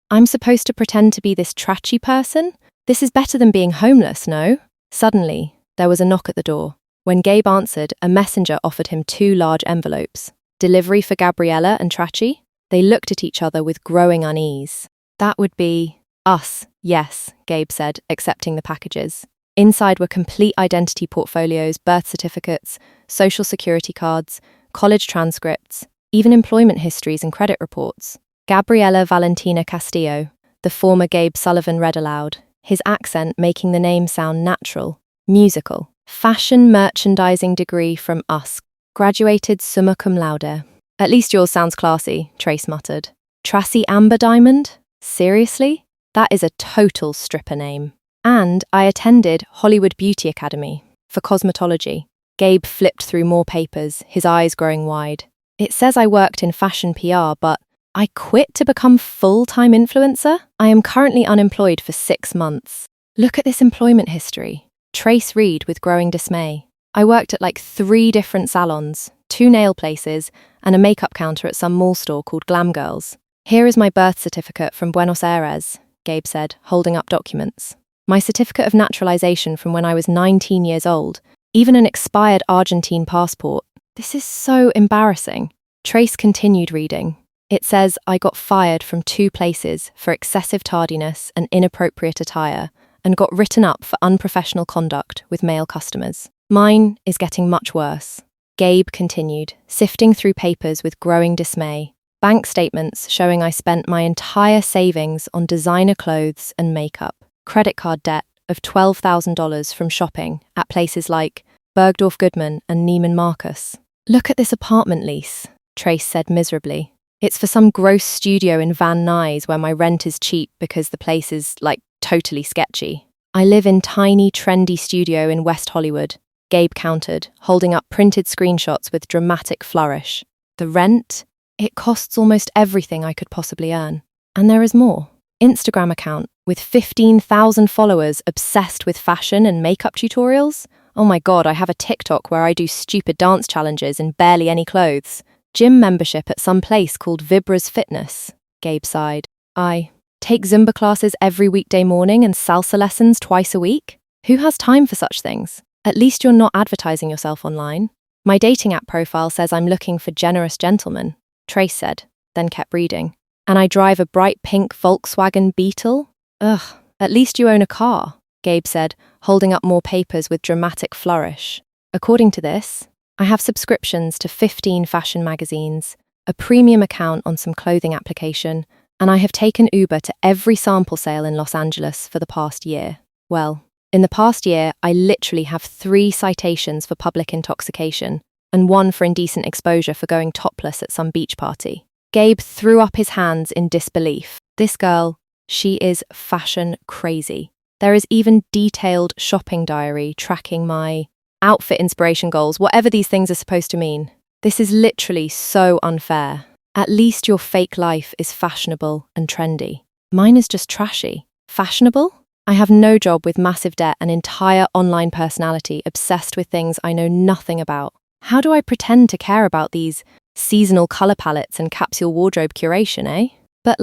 I'm supposed to pretend to be this trashy person? This is better than being homeless, no? Suddenly, there was a knock at the door. When Gabe answered, a messenger offered him 2 large envelopes. Delivery for Gabriella and Traci? They looked at each other with growing unease. That would be us, yes, Gabe said, accepting the packages. Inside were complete identity portfolios, birth certificates, social security cards, college transcripts, even employment histories and credit reports. Gabriella Valentina Castillo, the former Gabe Sullivan, read aloud, his accent making the name sound natural, musical. Fashion merchandising degree from us. Graduated summa cum laude. At least yours sounds classy, Trace muttered. Tracy Amber Diamond? Seriously? That is a total stripper name. And I attended Hollywood Beauty Academy for cosmetology. Gabe flipped through more papers, his eyes growing wide. It says I worked in fashion PR, but I quit to become full-time influencer? I am currently unemployed for 6 months. Look at this employment history. Trace read with growing dismay. I worked at 3 different salons, 2 nail places, and a makeup counter at some mall store called Glam Girls. Here is my birth certificate from Buenos Aires, Gabe said, holding up documents. My certificate of naturalization from when I was 19 years old, even an expired Argentine passport. This is so embarrassing. Trace continued reading. It says I got fired from 2 places for excessive tardiness and inappropriate attire, and got written up for unprofessional conduct with male customers. Mine is getting much worse. Gabe continued, sifting through papers with growing dismay. Bank statements showing I spent my entire savings on designer clothes and makeup. Credit card debt of $12,000 from shopping at places like Bergdorf Goodman and Neiman Marcus. Look at this apartment lease, Trace said miserably. It's for some gross studio in Van Nuys where my rent is cheap because the place is, totally sketchy. I live in tiny, trendy studio in West Hollywood, Gabe countered, holding up printed screenshots with dramatic flourish. The rent? It costs almost everything I could possibly earn. And there is more. Instagram account with 15,000 followers obsessed with fashion and makeup tutorials. Oh my god, I have a TikTok where I do stupid dance challenges in barely any clothes. Gym membership at some place called Vibra's Fitness. Gabe sighed. I take Zumba classes every weekday morning and salsa lessons twice a week? Who has time for such things? At least you're not advertising yourself online. My dating app profile says I'm looking for generous gentlemen, Trace said, then kept reading. And I drive a bright pink Volkswagen Beetle? Ugh, at least you own a car, Gabe said, holding up more papers with dramatic flourish. According to this, I have subscriptions to 15 fashion magazines, a premium account on some clothing application, and I have taken Uber to every sample sale in Los Angeles for the past year. Well, in the past year, I literally have 3 citations for public intoxication and 1 for indecent exposure for going topless at some beach party. Gabe threw up his hands in disbelief. This girl, she is fashion crazy. There is even detailed shopping diary tracking my outfit inspiration goals, whatever these things are supposed to mean. This is literally so unfair. At least your fake life is fashionable and trendy. Mine is just trashy. Fashionable? I have no job with massive debt and entire online personality obsessed with things I know nothing about. How do I pretend to care about these seasonal colour palettes and capsule wardrobe curation, eh? But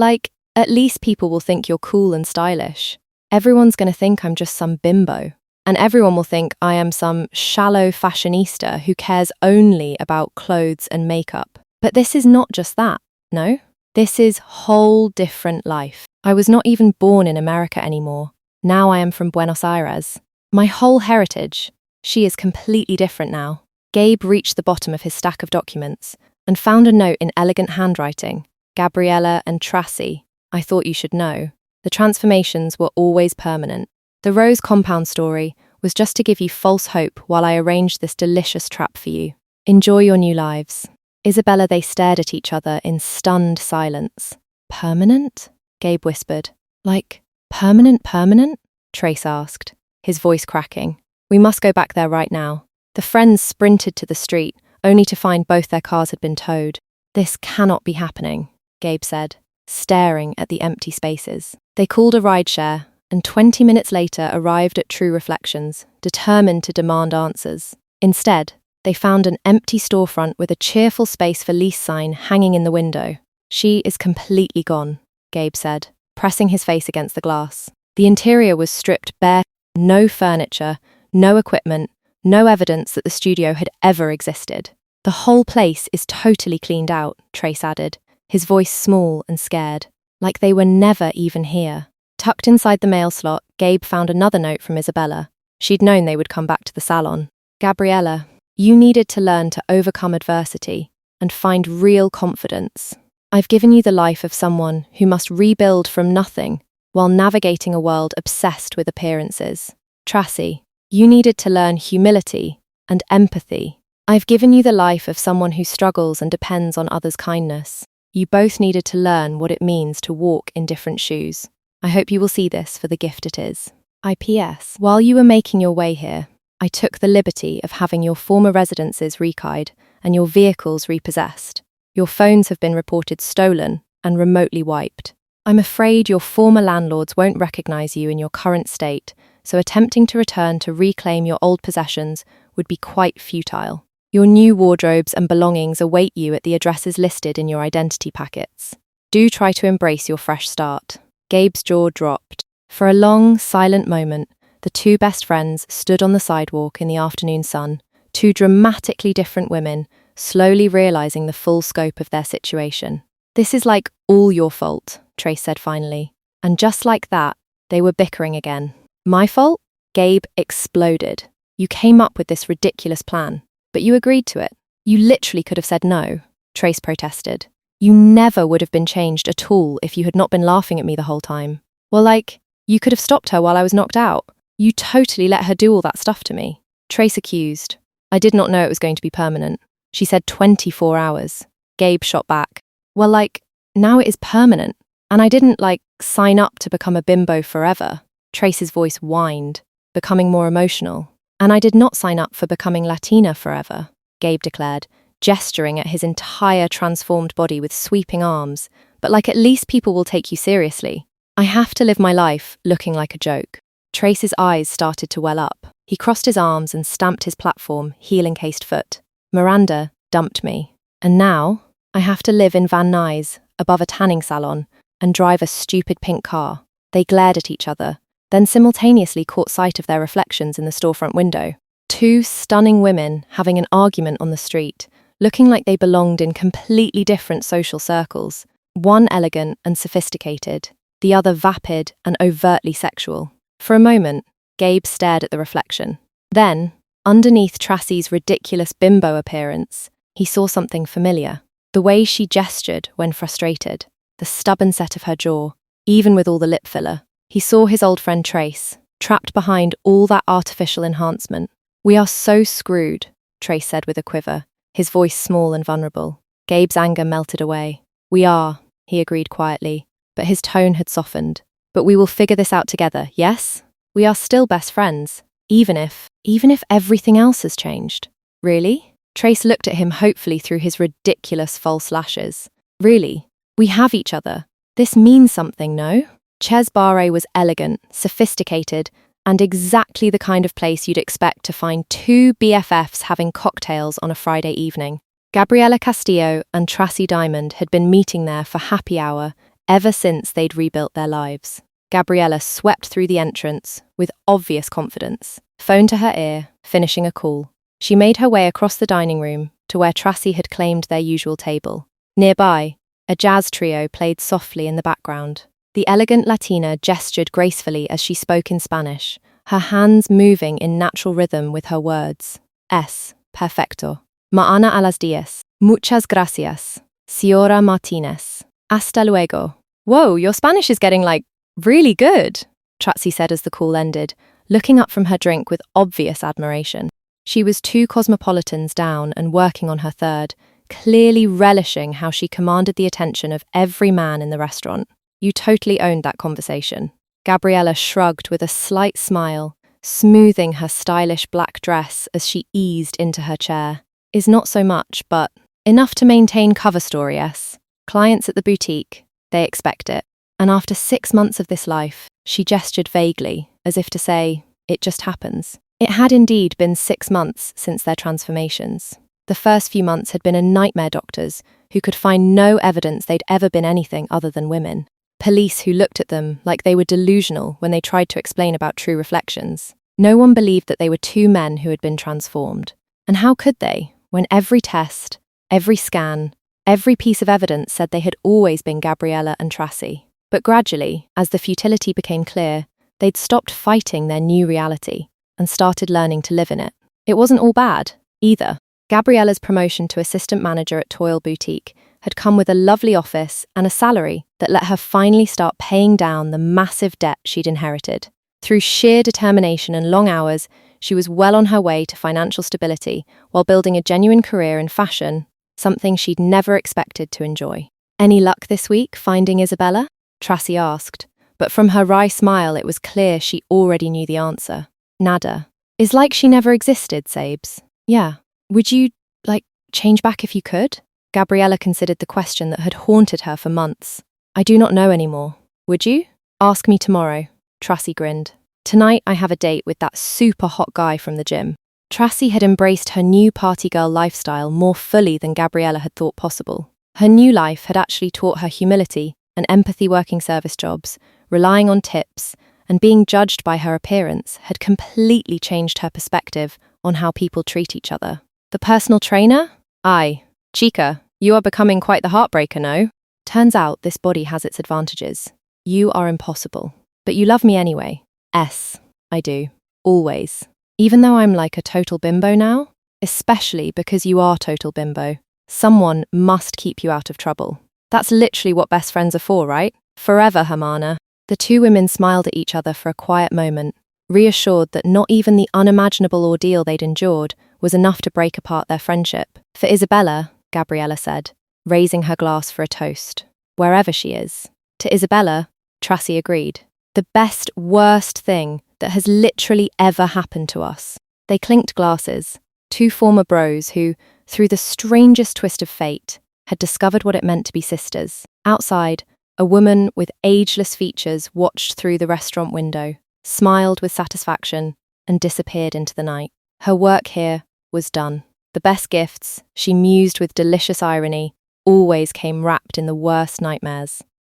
at least people will think you're cool and stylish. Everyone's going to think I'm just some bimbo. And everyone will think I am some shallow fashionista who cares only about clothes and makeup. But this is not just that, no? This is whole different life. I was not even born in America anymore. Now I am from Buenos Aires. My whole heritage, she is completely different now. Gabe reached the bottom of his stack of documents and found a note in elegant handwriting. Gabriella and Tracy, I thought you should know. The transformations were always permanent. The Rose compound story was just to give you false hope while I arranged this delicious trap for you. Enjoy your new lives. Isabella, they stared at each other in stunned silence. Permanent? Gabe whispered. Like, permanent? Trace asked, his voice cracking. We must go back there right now. The friends sprinted to the street, only to find both their cars had been towed. This cannot be happening, Gabe said, staring at the empty spaces. They called a rideshare, and 20 minutes later arrived at True Reflections, determined to demand answers. Instead, they found an empty storefront with a cheerful space for lease sign hanging in the window. She is completely gone, Gabe said, pressing his face against the glass. The interior was stripped bare, no furniture, no equipment, no evidence that the studio had ever existed. The whole place is totally cleaned out, Trace added, his voice small and scared, like they were never even here. Tucked inside the mail slot, Gabe found another note from Isabella. She'd known they would come back to the salon. Gabriella, you needed to learn to overcome adversity and find real confidence. I've given you the life of someone who must rebuild from nothing while navigating a world obsessed with appearances. Tracy, you needed to learn humility and empathy. I've given you the life of someone who struggles and depends on others' kindness. You both needed to learn what it means to walk in different shoes. I hope you will see this for the gift it is. IPS. While you were making your way here, I took the liberty of having your former residences rekeyed and your vehicles repossessed. Your phones have been reported stolen and remotely wiped. I'm afraid your former landlords won't recognize you in your current state, so attempting to return to reclaim your old possessions would be quite futile. Your new wardrobes and belongings await you at the addresses listed in your identity packets. Do try to embrace your fresh start. Gabe's jaw dropped. For a long, silent moment, the two best friends stood on the sidewalk in the afternoon sun, two dramatically different women, slowly realizing the full scope of their situation. This is like all your fault, Trace said finally. And just like that, they were bickering again. My fault? Gabe exploded. You came up with this ridiculous plan, but you agreed to it. You literally could have said no, Trace protested. You never would have been changed at all if you had not been laughing at me the whole time. Well, you could have stopped her while I was knocked out. You totally let her do all that stuff to me. Trace accused. I did not know it was going to be permanent. She said 24 hours. Gabe shot back. Well, now it is permanent. And I didn't, sign up to become a bimbo forever. Trace's voice whined, becoming more emotional. And I did not sign up for becoming Latina forever, Gabe declared, gesturing at his entire transformed body with sweeping arms, but like at least people will take you seriously. I have to live my life looking like a joke. Trace's eyes started to well up. He crossed his arms and stamped his platform, heel-encased foot. Miranda dumped me. And now, I have to live in Van Nuys, above a tanning salon, and drive a stupid pink car. They glared at each other, then simultaneously caught sight of their reflections in the storefront window. Two stunning women having an argument on the street, looking like they belonged in completely different social circles. One elegant and sophisticated, the other vapid and overtly sexual. For a moment, Gabe stared at the reflection. Then, underneath Tracy's ridiculous bimbo appearance, he saw something familiar. The way she gestured when frustrated, the stubborn set of her jaw, even with all the lip filler. He saw his old friend Trace, trapped behind all that artificial enhancement. "We are so screwed," Trace said with a quiver, his voice small and vulnerable. Gabe's anger melted away. "We are," he agreed quietly, but his tone had softened. "But we will figure this out together, yes? We are still best friends, even if everything else has changed." "Really?" Trace looked at him hopefully through his ridiculous false lashes. "Really? We have each other. This means something, no?" Chez Barre was elegant, sophisticated, and exactly the kind of place you'd expect to find two BFFs having cocktails on a Friday evening. Gabriela Castillo and Tracy Diamond had been meeting there for happy hour ever since they'd rebuilt their lives. Gabriela swept through the entrance with obvious confidence, phone to her ear, finishing a call. She made her way across the dining room to where Tracy had claimed their usual table. Nearby, a jazz trio played softly in the background. The elegant Latina gestured gracefully as she spoke in Spanish, her hands moving in natural rhythm with her words. Perfecto. Mañana a las 10. Muchas gracias. Señora Martínez. Hasta luego. Whoa, your Spanish is getting, really good, Tracy said as the call ended, looking up from her drink with obvious admiration. She was 2 cosmopolitans down and working on her third, clearly relishing how she commanded the attention of every man in the restaurant. "You totally owned that conversation." Gabriela shrugged with a slight smile, smoothing her stylish black dress as she eased into her chair. "Is not so much, but enough to maintain cover story, yes. Clients at the boutique, they expect it. And after 6 months of this life," she gestured vaguely, as if to say, "it just happens." It had indeed been 6 months since their transformations. The first few months had been a nightmare doctors who could find no evidence they'd ever been anything other than women. Police who looked at them like they were delusional when they tried to explain about true reflections. No one believed that they were 2 men who had been transformed. And how could they, when every test, every scan, every piece of evidence said they had always been Gabriela and Tracy? But gradually, as the futility became clear, they'd stopped fighting their new reality and started learning to live in it. It wasn't all bad, either. Gabriela's promotion to assistant manager at Toyle Boutique had come with a lovely office and a salary that let her finally start paying down the massive debt she'd inherited. Through sheer determination and long hours, she was well on her way to financial stability while building a genuine career in fashion, something she'd never expected to enjoy. "Any luck this week finding Isabella?" Tracy asked, but from her wry smile it was clear she already knew the answer. "Nada. Is like she never existed, Sabes. Yeah. Would you, change back if you could?" Gabriela considered the question that had haunted her for months. "I do not know anymore. Would you?" "Ask me tomorrow," Tracy grinned. "Tonight I have a date with that super hot guy from the gym." Tracy had embraced her new party girl lifestyle more fully than Gabriela had thought possible. Her new life had actually taught her humility and empathy. Working service jobs, relying on tips, and being judged by her appearance had completely changed her perspective on how people treat each other. "The personal trainer? Aye. Chica, you are becoming quite the heartbreaker, no? Turns out this body has its advantages. You are impossible. But you love me anyway." I do. Always. Even though I'm like a total bimbo now? Especially because you are total bimbo. Someone must keep you out of trouble. That's literally what best friends are for, right? Forever, Hermana." The 2 women smiled at each other for a quiet moment, reassured that not even the unimaginable ordeal they'd endured was enough to break apart their friendship. "For Isabella," Gabriela said, raising her glass for a toast. "Wherever she is." "To Isabella," Tracy agreed. "The best, worst thing that has literally ever happened to us." They clinked glasses, 2 former bros who, through the strangest twist of fate, had discovered what it meant to be sisters. Outside, a woman with ageless features watched through the restaurant window, smiled with satisfaction, and disappeared into the night. Her work here was done. The best gifts, she mused with delicious irony, always came wrapped in the worst nightmares.